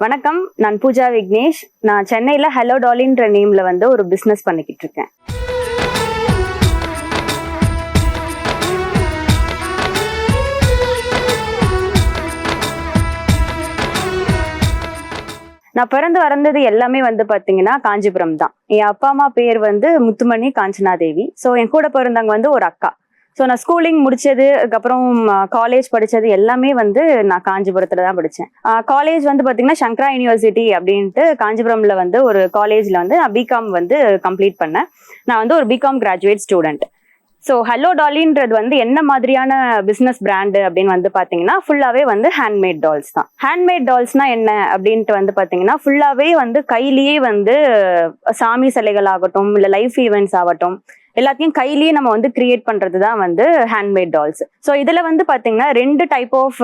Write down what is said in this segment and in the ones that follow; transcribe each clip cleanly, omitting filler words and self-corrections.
வணக்கம், நான் பூஜா விக்னேஷ். நான் சென்னையில் ஹலோ டாலின்ற நேமில் வந்து ஒரு பிஸ்னஸ் பண்ணிக்கிட்டு இருக்கேன். நான் பிறந்து வளர்ந்தது எல்லாமே வந்து பார்த்தீங்கன்னா காஞ்சிபுரம் தான். என் அப்பா அம்மா பேர் வந்து முத்துமணி காஞ்சனாதேவி. ஸோ என் கூட பிறந்தவங்க வந்து ஒரு அக்கா. ஸோ நான் ஸ்கூலிங் முடிச்சது, அதுக்கப்புறம் காலேஜ் படித்தது எல்லாமே வந்து நான் காஞ்சிபுரத்தில் தான் படித்தேன். காலேஜ் வந்து பார்த்தீங்கன்னா சங்கரா யூனிவர்சிட்டி அப்படின்ட்டு காஞ்சிபுரமில் வந்து ஒரு காலேஜில் வந்து நான் பிகாம் வந்து கம்ப்ளீட் பண்ணேன். நான் வந்து ஒரு B Com graduate student. So hello டாலின்றது வந்து என்ன மாதிரியான பிஸ்னஸ் பிராண்டு அப்படின்னு வந்து பார்த்தீங்கன்னா ஃபுல்லாகவே வந்து ஹேண்ட்மேட் டால்ஸ் தான். ஹேண்ட்மேட் டால்ஸ்னா என்ன அப்படின்ட்டு வந்து பார்த்தீங்கன்னா ஃபுல்லாகவே வந்து கையிலேயே வந்து சாமி சிலைகள் ஆகட்டும், இல்லை லைஃப் ஈவெண்ட்ஸ் ஆகட்டும், எல்லாத்தையும் கையிலேயே நம்ம வந்து கிரியேட் பண்றது தான் வந்து ஹேண்ட்மேட் டால்ஸ். ஸோ இதுல வந்து பாத்தீங்கன்னா 2 டைப் ஆஃப்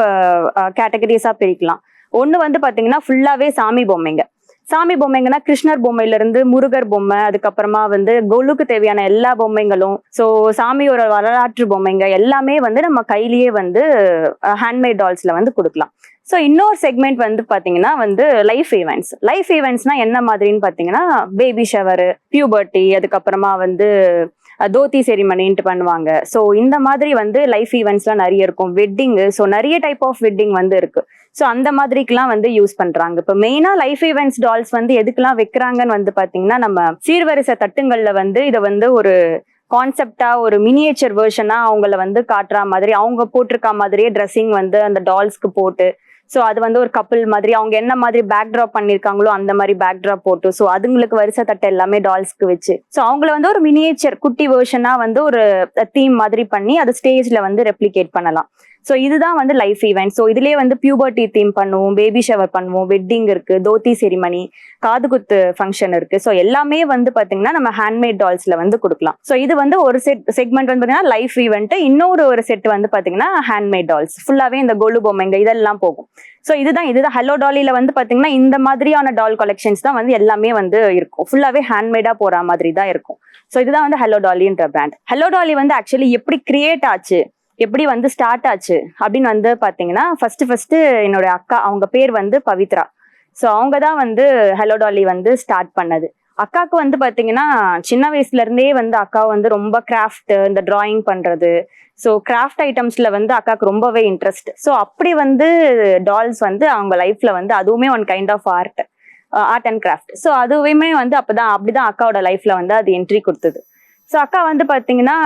கேட்டகரிஸா பிரிக்கலாம். ஒன்னு வந்து பாத்தீங்கன்னா ஃபுல்லாவே சாமி பொம்மைங்க. சாமி பொம்மைங்கன்னா கிருஷ்ணர் பொம்மையில இருந்து முருகர் பொம்மை, அதுக்கப்புறமா வந்து கொலுக்கு தேவையான எல்லா பொம்மைங்களும், ஸோ சாமியோட வரலாற்று பொம்மைங்க எல்லாமே வந்து நம்ம கையிலேயே வந்து ஹேண்ட்மேட் டால்ஸ்ல வந்து கொடுக்கலாம். ஸோ இன்னொரு செக்மெண்ட் வந்து பாத்தீங்கன்னா வந்து லைஃப் ஈவெண்ட்ஸ். லைஃப் ஈவெண்ட்ஸ்னா என்ன மாதிரின்னு பாத்தீங்கன்னா பேபி ஷவர், பியூபர்ட்டி, அதுக்கப்புறமா வந்து தோத்தி செரிமனின்ட்டு பண்ணுவாங்க. ஸோ இந்த மாதிரி வந்து லைஃப் ஈவெண்ட்ஸ்லாம் நிறைய இருக்கும். வெட்டிங்கு, ஸோ நிறைய டைப் ஆஃப் வெட்டிங் வந்து இருக்கு. ஸோ அந்த மாதிரிக்கெல்லாம் வந்து யூஸ் பண்றாங்க. இப்போ மெயினா லைஃப் ஈவெண்ட்ஸ் டால்ஸ் வந்து எதுக்கெல்லாம் வைக்கிறாங்கன்னு வந்து பாத்தீங்கன்னா நம்ம சீர்வரிசை தட்டுங்கள்ல வந்து இதை வந்து ஒரு கான்செப்டா ஒரு மினியேச்சர் வெர்ஷனா அவங்கள வந்து காட்டுற மாதிரி, அவங்க போட்டிருக்க மாதிரியே ட்ரெஸ்ஸிங் வந்து அந்த டால்ஸ்க்கு போட்டு, ஸோ அது வந்து ஒரு கப்பிள் மாதிரி அவங்க என்ன மாதிரி பேக் ட்ராப் பண்ணியிருக்காங்களோ அந்த மாதிரி பேக் ட்ராப் போட்டு, ஸோ அதுங்களுக்கு வரிசை தட்டை எல்லாமே டால்ஸ்க்கு வச்சு, ஸோ அவங்கள வந்து ஒரு மினியேச்சர் குட்டி வெர்ஷனா வந்து ஒரு தீம் மாதிரி பண்ணி அதை ஸ்டேஜ்ல வந்து ரெப்ளிகேட் பண்ணலாம். ஸோ இதுதான் வந்து லைஃப் ஈவெண்ட். ஸோ இதுலேயே வந்து பியூபர்ட்டி தீம் பண்ணுவோம், பேபி ஷவர் பண்ணுவோம், வெட்டிங் இருக்கு, தோத்தி செரிமனி, காது குத்து ஃபங்க்ஷன் இருக்கு. ஸோ எல்லாமே வந்து பாத்தீங்கன்னா நம்ம ஹேண்ட்மேட் டால்ஸ்ல வந்து கொடுக்கலாம். ஸோ இது வந்து ஒரு செக்மெண்ட் வந்து பாத்தீங்கன்னா லைஃப் ஈவெண்ட். இன்னொரு செட் வந்து பாத்தீங்கன்னா ஹேண்ட்மேட் டால்ஸ், ஃபுல்லாவே இந்த கொலு பொம்மைங்க இதெல்லாம் போகும். ஸோ இதுதான் ஹலோ டாலில வந்து பாத்தீங்கன்னா இந்த மாதிரியான டால் கலெக்ஷன்ஸ் தான் வந்து எல்லாமே வந்து இருக்கும். ஃபுல்லாவே ஹேண்ட்மேடா போற மாதிரி தான் இருக்கும். ஸோ இதுதான் வந்து ஹலோ டாலின்ற பிராண்ட். ஹலோ டாலி வந்து ஆக்சுவலி எப்படி கிரியேட் ஆச்சு, எப்படி வந்து ஸ்டார்ட் ஆச்சு அப்படின்னு வந்து பாத்தீங்கன்னா ஃபர்ஸ்ட் என்னோட அக்கா, அவங்க பேர் வந்து பவித்ரா. ஸோ அவங்க தான் வந்து ஹலோ டாலி வந்து ஸ்டார்ட் பண்ணது. அக்காவுக்கு வந்து பாத்தீங்கன்னா சின்ன வயசுல இருந்தே வந்து அக்கா வந்து ரொம்ப கிராஃப்ட், இந்த டிராயிங் பண்றது, ஸோ கிராஃப்ட் ஐட்டம்ஸ்ல வந்து அக்காவுக்கு ரொம்பவே இன்ட்ரெஸ்ட். ஸோ அப்படி வந்து டால்ஸ் வந்து அவங்க லைஃப்ல வந்து அதுவுமே one kind of art and craft. So அதுவுமே வந்து அப்படிதான் அக்காவோட லைஃப்ல வந்து அது என்ட்ரி கொடுத்தது. ஸோ அக்கா வந்து பார்த்தீங்கன்னா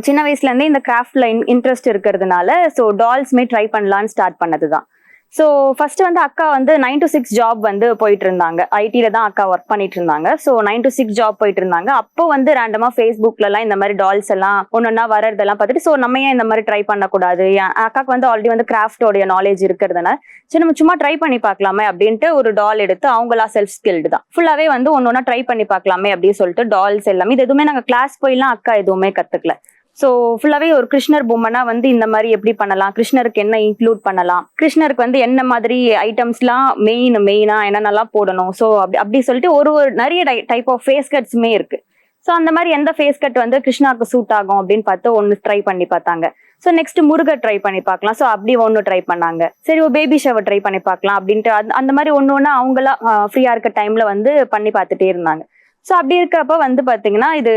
சின்ன வயசுலேருந்தே இந்த கிராஃப்ட்ல இன்ட்ரெஸ்ட் இருக்கிறதுனால ஸோ டால்ஸ்மே ட்ரை பண்ணலான்னு ஸ்டார்ட் பண்ணது தான். ஸோ ஃபர்ஸ்ட் வந்து அக்கா வந்து 9 to 6 ஜாப் வந்து போயிட்டு இருந்தாங்க. ஐடியில தான் அக்கா ஒர்க் பண்ணிட்டு இருந்தாங்க. ஸோ 9 to 6 ஜாப் போயிட்டு இருந்தாங்க. அப்போ வந்து ரேண்டமா ஃபேஸ்புக்லலாம் இந்த மாதிரி டால்ஸ் எல்லாம் ஒன்னொன்னா வரதெல்லாம் பார்த்துட்டு ஸோ நம்ம ஏன் இந்த மாதிரி ட்ரை பண்ணக்கூடாது, அக்காவுக்கு வந்து ஆல்ரெடி வந்து கிராஃப்டோடைய நாலேஜ் இருக்கிறதுனால சரி நம்ம சும்மா ட்ரை பண்ணி பார்க்கலாமே அப்படின்ட்டு ஒரு டால் எடுத்து, அவங்களா செல்ஃப் ஸ்கில்டு தான் ஃபுல்லாவே வந்து ஒன்னொன்னா ட்ரை பண்ணி பார்க்கலாமே அப்படின்னு சொல்லிட்டு டால்ஸ் எல்லாமே, இது எதுவுமே நாங்கள் கிளாஸ் போயெல்லாம் அக்கா எதுவுமே கத்துக்கல. ஸோ ஃபுல்லாவே ஒரு கிருஷ்ணர் பொம்மைனா வந்து இந்த மாதிரி எப்படி பண்ணலாம், கிருஷ்ணருக்கு என்ன இன்க்ளூட் பண்ணலாம், கிருஷ்ணருக்கு வந்து என்ன மாதிரி ஐட்டம்ஸ்லாம் மெயினா என்னென்னலாம் போடணும், ஸோ அப்படி சொல்லிட்டு ஒரு நிறைய டைப் ஆஃப் ஃபேஸ் கட்ஸுமே இருக்கு. ஸோ அந்த மாதிரி எந்த ஃபேஸ் கட் வந்து கிருஷ்ணாவுக்கு சூட் ஆகும் அப்படின்னு பார்த்து ஒன்று ட்ரை பண்ணி பார்த்தாங்க. ஸோ நெக்ஸ்ட் முருகர் ட்ரை பண்ணி பார்க்கலாம், ஸோ அப்படி ஒன்று ட்ரை பண்ணாங்க. சரி ஒரு பேபி ஷவர் ட்ரை பண்ணி பார்க்கலாம் அப்படின்ட்டு அந்த மாதிரி ஒன்று அவங்களா ஃப்ரீயா இருக்க டைம்ல வந்து பண்ணி பார்த்துட்டே இருந்தாங்க. ஸோ அப்படி இருக்கிறப்ப வந்து பாத்தீங்கன்னா இது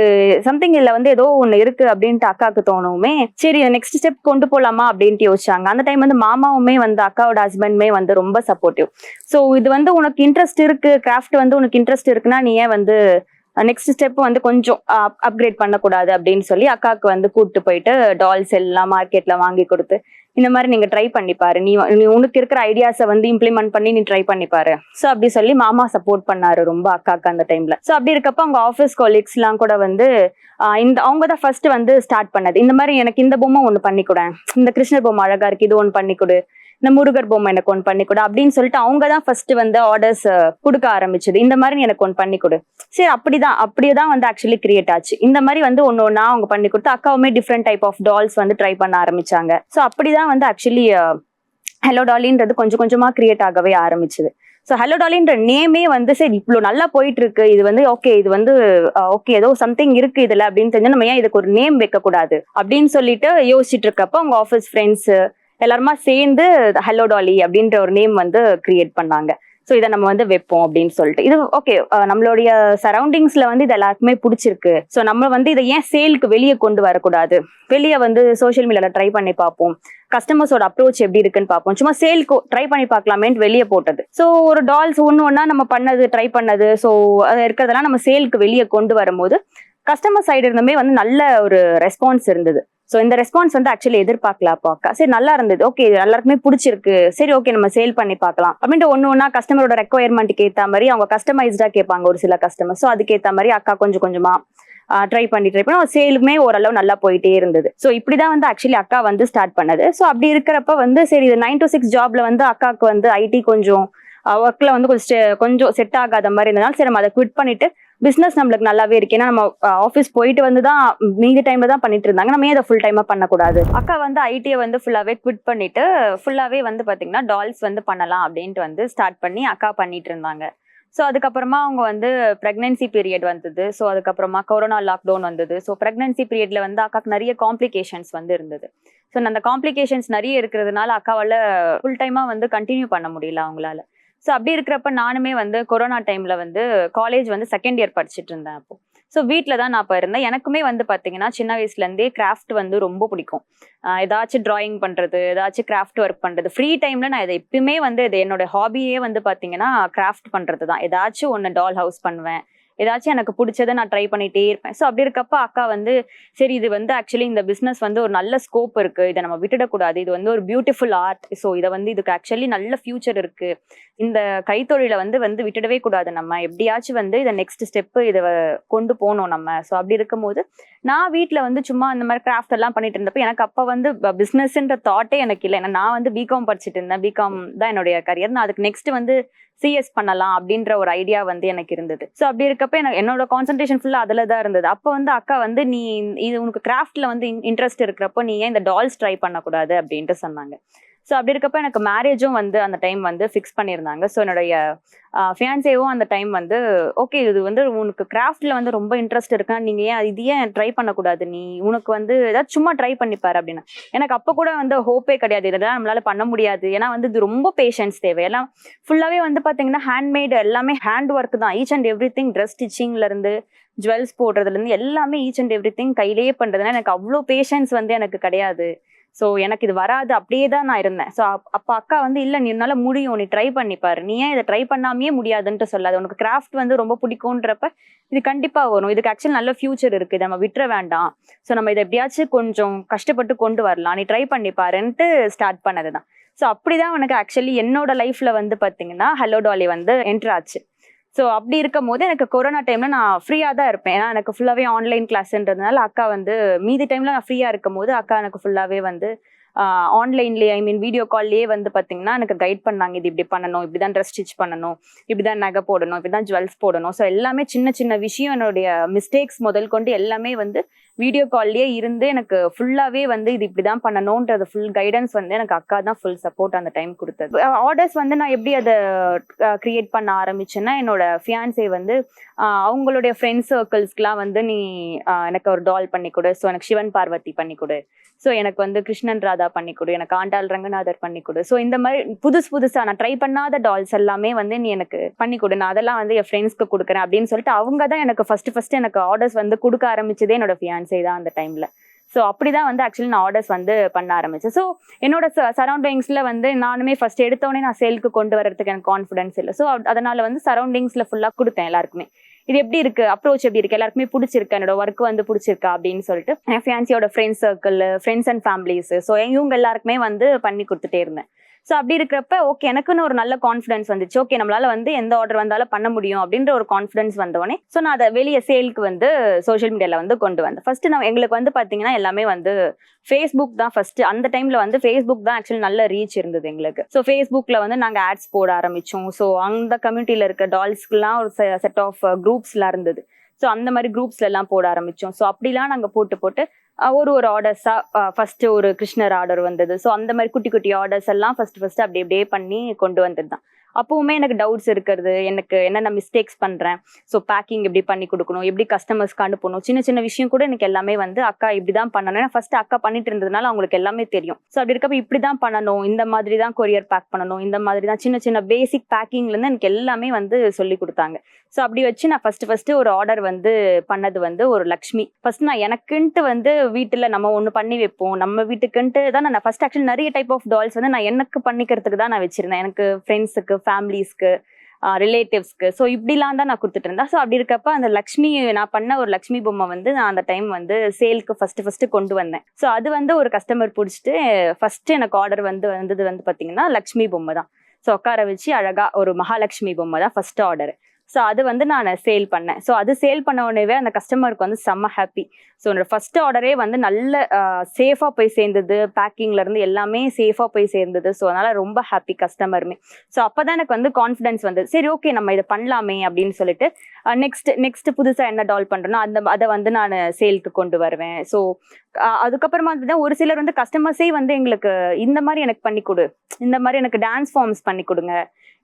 சம்திங் இல்லை வந்து ஏதோ ஒன்று இருக்கு அப்படின்ட்டு அக்காவுக்கு தோணுமே, சரி நெக்ஸ்ட் ஸ்டெப் கொண்டு போகலாமா அப்படின்ட்டு யோசிச்சாங்க. அந்த டைம் வந்து மாமாவுமே வந்து அக்காவோட ஹஸ்பண்டுமே வந்து ரொம்ப சப்போர்ட்டிவ். ஸோ இது வந்து உனக்கு இன்ட்ரெஸ்ட் இருக்கு, கிராஃப்ட் வந்து உனக்கு இன்ட்ரெஸ்ட் இருக்குன்னா நீ ஏன் வந்து நெக்ஸ்ட் ஸ்டெப் வந்து கொஞ்சம் அப்கிரேட் பண்ணக்கூடாது அப்படின்னு சொல்லி அக்காவுக்கு வந்து கூப்பிட்டு போயிட்டு டால்ஸ் எல்லாம் மார்க்கெட்ல வாங்கி கொடுத்து இந்த மாதிரி நீங்க ட்ரை பண்ணிப்பாரு, நீ உனக்கு இருக்கிற ஐடியாஸை வந்து இம்ப்ளிமெண்ட் பண்ணி நீ ட்ரை பண்ணிப்பாரு. ஸோ அப்படி சொல்லி மாமா சப்போர்ட் பண்ணாரு ரொம்ப அக்காக்கு அந்த டைம்ல. ஸோ அப்படி இருக்கப்ப அவங்க ஆஃபீஸ் கொலீக்ஸ் எல்லாம் கூட வந்து அவங்க தான் ஃபர்ஸ்ட் வந்து ஸ்டார்ட் பண்ணது. இந்த மாதிரி எனக்கு இந்த பொம்மை ஒன்று பண்ணி கொடு, இந்த கிருஷ்ணர் பொம்மை அழகா இருக்கு இது ஒன்று பண்ணி கொடு, இந்த முருகர் பொம்மை எனக்கு ஒன்று பண்ணி கொடு அப்படின்னு சொல்லிட்டு அவங்க தான் ஃபர்ஸ்ட் வந்து ஆர்டர்ஸ் கொடுக்க ஆரம்பிச்சது. இந்த மாதிரி எனக்கு ஒன்று பண்ணி கொடு. சரி அப்படியேதான் வந்து ஆக்சுவலி கிரியேட் ஆச்சு. இந்த மாதிரி வந்து ஒன்னா அவங்க பண்ணி கொடுத்து அக்காவுமே டிஃப்ரெண்ட் டைப் ஆஃப் டால்ஸ் வந்து ட்ரை பண்ண ஆரம்பிச்சாங்க. ஸோ அப்படிதான் வந்து ஆக்சுவலி ஹலோ டாலின்றது கொஞ்சம் கொஞ்சமா கிரியேட் ஆகவே ஆரம்பிச்சது. ஸோ ஹலோ டாலின்ற நேமே வந்து சரி இவ்வளோ நல்லா போயிட்டு இருக்கு, இது வந்து இது வந்து ஏதோ சம்திங் இருக்கு இதுல அப்படின்னு தெரிஞ்சு நம்ம ஏன் இதுக்கு ஒரு நேம் வைக்க கூடாது அப்படின்னு சொல்லிட்டு யோசிச்சுட்டு இருக்கப்போ அவங்க ஆஃபீஸ் ஃப்ரெண்ட்ஸ் எல்லாருமா சேர்ந்து ஹலோ டாலி அப்படின்ற ஒரு நேம் வந்து கிரியேட் பண்ணாங்க. ஸோ இதை நம்ம வந்து வைப்போம் அப்படின்னு சொல்லிட்டு. இது ஓகே, நம்மளுடைய சரௌண்டிங்ஸ்ல வந்து இது எல்லாருக்குமே பிடிச்சிருக்கு. ஸோ நம்ம வந்து இதை ஏன் சேலுக்கு வெளியே கொண்டு வரக்கூடாது, வெளியே வந்து சோஷியல் மீடியால ட்ரை பண்ணி பார்ப்போம், கஸ்டமர்ஸோட அப்ரோச் எப்படி இருக்குன்னு பார்ப்போம், சும்மா சேலுக்கு ட்ரை பண்ணி பார்க்கலாமேன்னு வெளியே போட்டது. ஸோ ஒரு டால்ஸ் ஒன்னா நம்ம பண்ணது, ட்ரை பண்ணது, ஸோ அது இருக்கிறதெல்லாம் நம்ம சேலுக்கு வெளியே கொண்டு வரும்போது கஸ்டமர் சைடு இருந்துமே வந்து நல்ல ஒரு ரெஸ்பான்ஸ் இருந்தது. ஸோ இந்த ரெஸ்பான்ஸ் வந்து ஆக்சுவலி எதிர்பார்க்கல அக்கா. சரி நல்லா இருந்தது, ஓகே எல்லாருக்குமே பிடிச்சிருக்கு, சரி ஓகே நம்ம சேல் பண்ணி பார்க்கலாம் அப்படின்ட்டு ஒன்னா கஸ்டமரோட ரெக்குவயர்மெண்ட்டுக்கு ஏற்ற மாதிரி அவங்க கஸ்டமைஸ்டா கேட்பாங்க ஒரு சில கஸ்டமர். ஸோ அதுக்கேற்ற மாதிரி அக்கா கொஞ்சம் கொஞ்சமா ட்ரை பண்ணி சேலுமே ஓரளவு நல்லா போயிட்டே இருந்தது. ஸோ இப்படிதான் வந்து ஆக்சுவலி அக்கா வந்து ஸ்டார்ட் பண்ணது. ஸோ அப்படி இருக்கிறப்ப வந்து சரி இது 9 to 6 ஜாப்ல வந்து அக்காவுக்கு வந்து ஐடி கொஞ்சம் ஒர்க்ல வந்து கொஞ்சம் செட் ஆகாத மாதிரி இருந்ததுனால சரி நம்ம அதை குவிட் பண்ணிட்டு பிசினஸ் நம்மளுக்கு நல்லாவே இருக்கு, ஏன்னா நம்ம ஆஃபீஸ் போயிட்டு வந்து தான் மீதி டைம்ல தான் பண்ணிட்டு இருந்தாங்க, நம்ம அதை ஃபுல் டைமா பண்ணக்கூடாது. அக்கா வந்து ஐடியை வந்து ஃபுல்லாவே குவிட் பண்ணிட்டு ஃபுல்லாவே வந்து பாத்தீங்கன்னா டால்ஸ் வந்து பண்ணலாம் அப்படின்ட்டு வந்து ஸ்டார்ட் பண்ணி அக்கா பண்ணிட்டு இருந்தாங்க. ஸோ அதுக்கப்புறமா அவங்க வந்து ப்ரெக்னன்சி பீரியட் வந்தது. ஸோ அதுக்கப்புறமா கொரோனா லாக்டவுன் வந்தது. ஸோ ப்ரெக்னன்சி பீரியட்ல வந்து அக்காக்கு நிறைய காம்ப்ளிகேஷன்ஸ் வந்து இருந்தது. ஸோ அந்த காம்ப்ளிகேஷன்ஸ் நிறைய இருக்கிறதுனால அக்காவால ஃபுல் டைமா வந்து கண்டினியூ பண்ண முடியல அவங்களால. ஸோ அப்படி இருக்கிறப்ப நானுமே வந்து கொரோனா டைம்ல வந்து காலேஜ் வந்து செகண்ட் இயர் படிச்சுட்டு இருந்தேன் அப்போ. ஸோ வீட்டில் தான் நான் இப்போ இருந்தேன். எனக்குமே வந்து பார்த்தீங்கன்னா சின்ன வயசுலேருந்தே கிராஃப்ட் வந்து ரொம்ப பிடிக்கும். ஏதாச்சும் டிராயிங் பண்ணுறது, ஏதாச்சும் கிராஃப்ட் ஒர்க் பண்ணுறது, ஃப்ரீ டைமில் நான் இதை எப்பயுமே வந்து இது என்னோட ஹாபியே வந்து பார்த்தீங்கன்னா கிராஃப்ட் பண்ணுறது தான். ஏதாச்சும் ஒன்று டால் ஹவுஸ் பண்ணுவேன், ஏதாச்சும் எனக்கு பிடிச்சதை நான் ட்ரை பண்ணிட்டே இருப்பேன். ஸோ அப்படி இருக்கப்ப அக்கா வந்து சரி இது வந்து ஆக்சுவலி இந்த பிஸ்னஸ் வந்து ஒரு நல்ல ஸ்கோப் இருக்கு, இதை நம்ம விட்டுடக்கூடாது, இது வந்து ஒரு பியூட்டிஃபுல் ஆர்ட், ஸோ இதை வந்து இதுக்கு ஆக்சுவலி நல்ல ஃபியூச்சர் இருக்கு, இந்த கைத்தொழிலை வந்து விட்டுடவே கூடாது, நம்ம எப்படியாச்சும் வந்து இதை நெக்ஸ்ட் ஸ்டெப்பு இதை கொண்டு போகணும் நம்ம. ஸோ அப்படி இருக்கும்போது நான் வீட்டில் வந்து சும்மா அந்த மாதிரி கிராஃப்ட் எல்லாம் பண்ணிட்டு இருந்தப்ப எனக்கு அப்போ வந்து பிஸ்னஸ்ன்ற தாட்டே எனக்கு இல்லை. ஏன்னா நான் வந்து பிகாம் படிச்சுட்டு இருந்தேன், பிகாம் தான் என்னுடைய கரியர், நான் அதுக்கு நெக்ஸ்ட் வந்து சிஎஸ் பண்ணலாம் அப்படின்ற ஒரு ஐடியா வந்து எனக்கு இருந்தது. ஸோ அப்படி இருக்கப்ப எனக்கு என்னோட கான்சன்ட்ரேஷன் ஃபுல்லா அதுல தான் இருந்தது. அப்போ வந்து அக்கா வந்து நீ இது உனக்கு கிராஃப்ட்ல வந்து இன்ட்ரெஸ்ட் இருக்கிறப்போ நீ ஏன் இந்த டால்ஸ் ட்ரை பண்ணக்கூடாது அப்படின்ட்டு சொன்னாங்க. ஸோ அப்படி இருக்கப்ப எனக்கு மேரேஜும் வந்து அந்த டைம் வந்து ஃபிக்ஸ் பண்ணியிருந்தாங்க. ஸோ என்னுடைய ஃபியான்சேவும் அந்த டைம் வந்து ஓகே இது வந்து உனக்கு கிராஃப்ட்ல வந்து ரொம்ப இன்ட்ரெஸ்ட் இருக்கா, நீங்க ஏன் இது ஏன் ட்ரை பண்ணக்கூடாது, நீ உனக்கு வந்து ஏதாவது சும்மா ட்ரை பண்ணிப்பாரு அப்படின்னு. எனக்கு அப்போ கூட வந்து ஹோப்பே கிடையாது, இதெல்லாம் நம்மளால பண்ண முடியாது, ஏன்னா வந்து இது ரொம்ப பேஷன்ஸ் தேவை. எல்லாம் ஃபுல்லாவே வந்து பாத்தீங்கன்னா ஹேண்ட்மேட், எல்லாமே ஹேண்ட் ஒர்க் தான், each and every thing, dress ஸ்டிச்சிங்ல இருந்து ஜுவல்ஸ் போடுறதுல இருந்து எல்லாமே ஈச் அண்ட் எவ்ரி திங் கையிலேயே பண்றதுன்னா எனக்கு அவ்வளோ பேஷன்ஸ் வந்து எனக்கு கிடையாது. ஸோ எனக்கு இது வராது, அப்படியே தான் நான் இருந்தேன். ஸோ அப்போ அக்கா வந்து இல்லை நீ என்னால முடியும், நீ ட்ரை பண்ணிப்பாரு, நீ ஏன் இதை ட்ரை பண்ணாமே முடியாதுன்ட்டு சொல்லாது, உனக்கு கிராஃப்ட் வந்து ரொம்ப பிடிக்கும்ன்றப்ப இது கண்டிப்பா வரும், இதுக்கு ஆக்சுவலி நல்ல ஃபியூச்சர் இருக்கு, இதை நம்ம விட்டுற வேண்டாம், ஸோ நம்ம இதை எப்படியாச்சும் கொஞ்சம் கஷ்டப்பட்டு கொண்டு வரலாம், நீ ட்ரை பண்ணிப்பாருன்ட்டு ஸ்டார்ட் பண்ணதுதான். ஸோ அப்படிதான் உனக்கு ஆக்சுவலி என்னோட லைஃப்ல வந்து பாத்தீங்கன்னா ஹலோ டாலி வந்து என்டர் ஆச்சு. ஸோ அப்படி இருக்கும் போது எனக்கு கொரோனா டைம்ல நான் ஃப்ரீயா தான் இருப்பேன், ஏன்னா எனக்கு ஃபுல்லாவே ஆன்லைன் கிளாஸ்ன்றதுனால அக்கா வந்து மீதி டைம்ல நான் ஃப்ரீயா இருக்கும் போது அக்கா எனக்கு ஃபுல்லாவே வந்து ஆன்லைன்லேயே ஐ மீன் வீடியோ கால்லேயே வந்து பார்த்தீங்கன்னா எனக்கு கைட் பண்ணாங்க, இது இப்படி பண்ணணும், இப்படிதான் ட்ரெஸ் ஸ்டிச் பண்ணணும், இப்படிதான் நகை போடணும், இப்படிதான் ஜுவல்ஸ் போடணும். ஸோ எல்லாமே சின்ன சின்ன விஷயம், என்னுடைய மிஸ்டேக்ஸ் முதல் கொண்டு எல்லாமே வந்து வீடியோ கால்லேயே இருந்து எனக்கு ஃபுல்லாவே வந்து இது இப்படிதான் பண்ணணும்ன்றது ஃபுல் கைடன்ஸ் வந்து எனக்கு அக்கா தான் ஃபுல் சப்போர்ட் அந்த டைம் கொடுத்தது. ஆர்டர்ஸ் வந்து நான் எப்படி அதை கிரியேட் பண்ண ஆரம்பிச்சேன்னா என்னோட ஃபியான்சே வந்து அவங்களுடைய ஃப்ரெண்ட்ஸ் சர்க்கிள்ஸ்க்குலாம் வந்து நீ எனக்கு ஒரு டால் பண்ணி கொடு, ஸோ எனக்கு சிவன் பார்வதி பண்ணி கொடு, ஸோ எனக்கு வந்து கிருஷ்ணன் ராதா பண்ணி கொடு, எனக்கு ஆண்டாள் ரங்கநாதர் பண்ணி கொடு, ஸோ இந்த மாதிரி புதுசா நான் ட்ரை பண்ணாத டால்ஸ் எல்லாமே வந்து நீ எனக்கு பண்ணி கொடு, நான் அதெல்லாம் வந்து என் ஃப்ரெண்ட்ஸ்க்கு கொடுக்குறேன் அப்படின்னு சொல்லிட்டு அவங்க தான் எனக்கு ஃபர்ஸ்ட் எனக்கு ஆர்டர்ஸ் வந்து கொடுக்க ஆரம்பிச்சதே என்னோட ஃபியான்சே தான் அந்த டைம்ல. ஸோ அப்படிதான் வந்து ஆக்சுவலி நான் ஆர்டர்ஸ் வந்து பண்ண ஆரம்பிச்சேன். ஸோ என்னோட சரௌண்டிங்ஸ்ல வந்து நானுமே ஃபர்ஸ்ட் எடுத்தோடனே நான் சேலுக்கு கொண்டு வரதுக்கு எனக்கு கான்ஃபிடன்ஸ் இல்லை. ஸோ அதனால வந்து சரௌண்டிங்ஸ்ல ஃபுல்லா கொடுத்தேன் எல்லாருக்குமே, இது எப்படி இருக்கு, அப்ரோச் எப்படி இருக்கு, எல்லாருக்குமே பிடிச்சிருக்கு, என்னோட ஒர்க் வந்து பிடிச்சிருக்கா அப்படின்னு சொல்லிட்டு என் ஃபியான்சியோட friends circle, friends and families, so இவங்க எல்லாருக்குமே வந்து பண்ணி கொடுத்துட்டே இருந்தேன். ஸோ அப்படி இருக்கிறப்ப ஓகே எனக்குன்னு ஒரு நல்ல கான்ஃபிடன்ஸ் வந்துச்சு, ஓகே நம்மளால வந்து எந்த ஆர்டர் வந்தாலும் பண்ண முடியும் அப்படின்ற ஒரு கான்ஃபிடன்ஸ் வந்தோடனே ஸோ நான் அதை வெளியே சேலுக்கு வந்து சோஷியல் மீடியால வந்து கொண்டு வந்தேன். ஃபர்ஸ்ட் நான் எங்களுக்கு வந்து பாத்தீங்கன்னா எல்லாமே வந்து ஃபேஸ்புக் தான் ஃபர்ஸ்ட், அந்த டைம்ல வந்து ஃபேஸ்புக் தான் ஆக்சுவலி நல்ல ரீச் இருந்தது எங்களுக்கு. ஸோ ஃபேஸ்புக்ல வந்து நாங்க ஆட்ஸ் போட ஆரம்பிச்சோம். ஸோ அந்த கம்யூனிட்டியில இருக்க டால்ஸ்க்குலாம் ஒரு செட் ஆஃப் குரூப்ஸ்லாம் இருந்தது. ஸோ அந்த மாதிரி குரூப்ஸ்ல எல்லாம் போட ஆரம்பிச்சோம். ஸோ அப்படிலாம் நாங்க போட்டு ஒரு ஆர்டர்ஸா ஃபர்ஸ்ட் ஒரு கிருஷ்ணர் ஆர்டர் வந்தது. ஸோ அந்த மாதிரி குட்டி குட்டி ஆர்டர்ஸ் எல்லாம் ஃபர்ஸ்ட் அப்படியே பண்ணி கொண்டு வந்தது தான். அப்பவுமே எனக்கு டவுட்ஸ் இருக்கிறது, எனக்கு என்னென்ன மிஸ்டேக்ஸ் பண்றேன், ஸோ பேக்கிங் எப்படி பண்ணி கொடுக்கணும், எப்படி கஸ்டமர்ஸ்க்கு அனுப்பணும், சின்ன சின்ன விஷயம் கூட எனக்கு எல்லாமே வந்து அக்கா இப்படிதான் பண்ணணும். ஏன்னா ஃபர்ஸ்ட் அக்கா பண்ணிட்டு இருந்ததுனால அவங்களுக்கு எல்லாமே தெரியும். ஸோ அப்படி இருக்கப்ப இப்படிதான் பண்ணணும், இந்த மாதிரி தான் கொரியர் பேக் பண்ணணும், இந்த மாதிரி தான் சின்ன சின்ன பேசிக் பேக்கிங்ல இருந்து எனக்கு எல்லாமே வந்து சொல்லி கொடுத்தாங்க. ஸோ அப்படி வச்சு நான் ஃபர்ஸ்ட் ஒரு ஆர்டர் வந்து பண்ணது வந்து ஒரு லக்ஷ்மி. ஃபர்ஸ்ட் நான் எனக்குன்ட்டு வந்து வீட்டுல நம்ம ஒண்ணு பண்ணி வைப்போம், நம்ம வீட்டுக்குன்ட்டு தான் நான் ஃபர்ஸ்ட் ஆக்சுவலி நிறைய டைப் ஆஃப் டால்ஸ் வந்து நான் எனக்கு பண்ணிக்கிறதுக்கு தான் நான் வச்சிருந்தேன். எனக்கு ஃப்ரெண்ட்ஸுக்கு, ஃபேமிலிஸ்க்கு, ரிலேட்டிவ்ஸ்க்கு, ஸோ இப்படிலாம் தான் நான் கொடுத்துட்டு இருந்தேன். ஸோ அப்படி இருக்கப்ப அந்த லக்ஷ்மி, நான் பண்ண ஒரு லக்ஷ்மி பொம்மை வந்து நான் அந்த டைம் வந்து சேலுக்கு ஃபர்ஸ்ட் கொண்டு வந்தேன். ஸோ அது வந்து ஒரு கஸ்டமர் பிடிச்சிட்டு ஃபர்ஸ்ட் எனக்கு ஆர்டர் வந்து வந்தது வந்து பாத்தீங்கன்னா லக்ஷ்மி பொம்மை தான். ஸோ உட்கார வச்சு அழகா ஒரு மகாலட்சுமி பொம்மை தான் ஃபர்ஸ்ட் ஆர்டர். ஸோ அது வந்து நான் சேல் பண்ணேன். ஸோ அது சேல் பண்ண உடனே அந்த கஸ்டமருக்கு வந்து செம்ம ஹாப்பி. ஸோ என்னோட ஃபர்ஸ்ட் ஆர்டரே வந்து நல்ல சேஃபாக போய் சேர்ந்தது, பேக்கிங்ல இருந்து எல்லாமே சேஃபாக போய் சேர்ந்தது. ஸோ அதனால ரொம்ப ஹாப்பி கஸ்டமருமே. ஸோ அப்போதான் எனக்கு வந்து கான்ஃபிடன்ஸ் வந்தது, சரி ஓகே நம்ம இதை பண்ணலாமே அப்படின்னு சொல்லிட்டு நெக்ஸ்ட் புதுசாக என்ன டால் பண்ணுறேனோ அதை வந்து நான் சேலுக்கு கொண்டு வருவேன். ஸோ அதுக்கப்புறமா வந்து ஒரு சிலர் வந்து கஸ்டமர்ஸே வந்து எங்களுக்கு இந்த மாதிரி எனக்கு பண்ணி கொடு, இந்த மாதிரி எனக்கு டான்ஸ் ஃபார்ம்ஸ் பண்ணி கொடுங்க,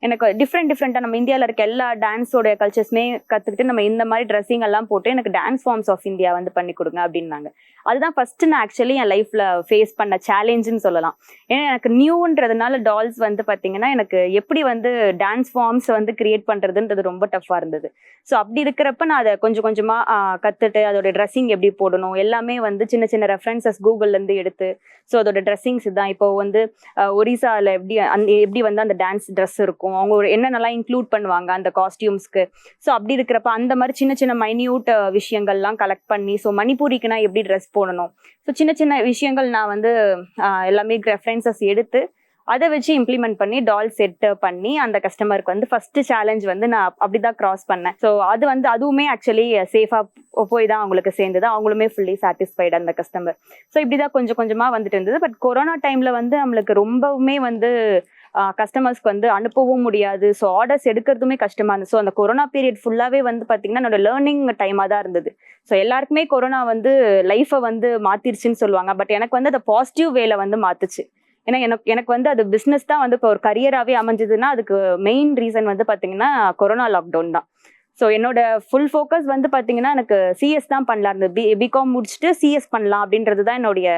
எனக்கு டிஃப்ரெண்டா நம்ம இந்தியாவில் இருக்க எல்லா டான்ஸோட கல்ச்சர்ஸ்மே கற்றுக்கிட்டு நம்ம இந்த மாதிரி ட்ரெஸ்ஸிங் எல்லாம் போட்டு எனக்கு டான்ஸ் ஃபார்ம்ஸ் ஆஃப் இந்தியா வந்து பண்ணி கொடுங்க அப்படின்னாங்க. அதுதான் ஃபர்ஸ்ட் நான் ஆக்சுவலி என் லைஃப்ல ஃபேஸ் பண்ண சேலஞ்சுன்னு சொல்லலாம். ஏன்னா எனக்கு நியூன்றதுனால டால்ஸ் வந்து பார்த்தீங்கன்னா எனக்கு எப்படி வந்து டான்ஸ் ஃபார்ம்ஸ் வந்து கிரியேட் பண்ணுறதுன்றது ரொம்ப டஃப்பாக இருந்தது. ஸோ அப்படி இருக்கிறப்ப நான் அதை கொஞ்சம் கொஞ்சமாக கற்றுட்டு அதோட ட்ரெஸ்ஸிங் எப்படி போடணும் எல்லாமே வந்து சின்ன சின்ன ரெஃபரன்சஸ் கூகுள்லேருந்து எடுத்து, ஸோ அதோட ட்ரெஸ்ஸிங்ஸ் தான் இப்போ வந்து ஒரிசாவில் எப்படி வந்து அந்த டான்ஸ் ட்ரெஸ் இருக்கும், அவங்க ஒரு என்னென்னலாம் இன்க்ளூட் பண்ணுவாங்க அந்த காஸ்டியூம்ஸ்க்கு. ஸோ அப்படி இருக்கிறப்ப அந்த மாதிரி சின்ன சின்ன மைன்யூட் விஷயங்கள்லாம் கலெக்ட் பண்ணி, ஸோ மணிப்பூரிக்குனா எப்படி ட்ரெஸ் போடணும், ஸோ சின்ன சின்ன விஷயங்கள் நான் வந்து எல்லாமே ரெஃபரன்சஸ் எடுத்து அதை வச்சு இம்ப்ளிமெண்ட் பண்ணி டால் செட் பண்ணி அந்த கஸ்டமருக்கு வந்து ஃபர்ஸ்ட் சேலஞ்ச் வந்து நான் அப்படிதான் கிராஸ் பண்ணேன். ஸோ அது வந்து அதுவுமே ஆக்சுவலி சேஃபா போய் தான் அவங்களுக்கு சேர்ந்தது, அவங்களுமே ஃபுல்லி சாட்டிஸ்ஃபைடு அந்த கஸ்டமர். ஸோ இப்படிதான் கொஞ்சம் கொஞ்சமா வந்துட்டு இருந்தது. பட் கொரோனா டைம்ல வந்து நம்மளுக்கு ரொம்பவுமே வந்து கஸ்டமர்ஸ்க்கு வந்து அனுப்பவும் முடியாது, ஸோ ஆர்டர்ஸ் எடுக்கிறதுமே கஷ்டமா இருந்தது. ஸோ அந்த கொரோனா பீரியட் ஃபுல்லாவே வந்து பார்த்தீங்கன்னா என்னோட லேர்னிங் டைமாக தான் இருந்தது. ஸோ எல்லாருக்குமே கொரோனா வந்து லைஃபை வந்து மாத்திருச்சுன்னு சொல்லுவாங்க, பட் எனக்கு வந்து அதை பாசிட்டிவ் வேல வந்து மாத்துச்சு. ஏன்னா எனக்கு வந்து அது பிஸ்னஸ் தான் வந்து இப்போ ஒரு கரியராகவே அமைஞ்சதுன்னா அதுக்கு மெயின் ரீசன் வந்து பார்த்தீங்கன்னா கொரோனா லாக்டவுன் தான். ஸோ என்னோட ஃபுல் ஃபோக்கஸ் வந்து பார்த்தீங்கன்னா எனக்கு சிஎஸ் தான் பண்ணலாம் இருந்தது. பிகாம் முடிச்சுட்டு சிஎஸ் பண்ணலாம் அப்படின்றது தான் என்னுடைய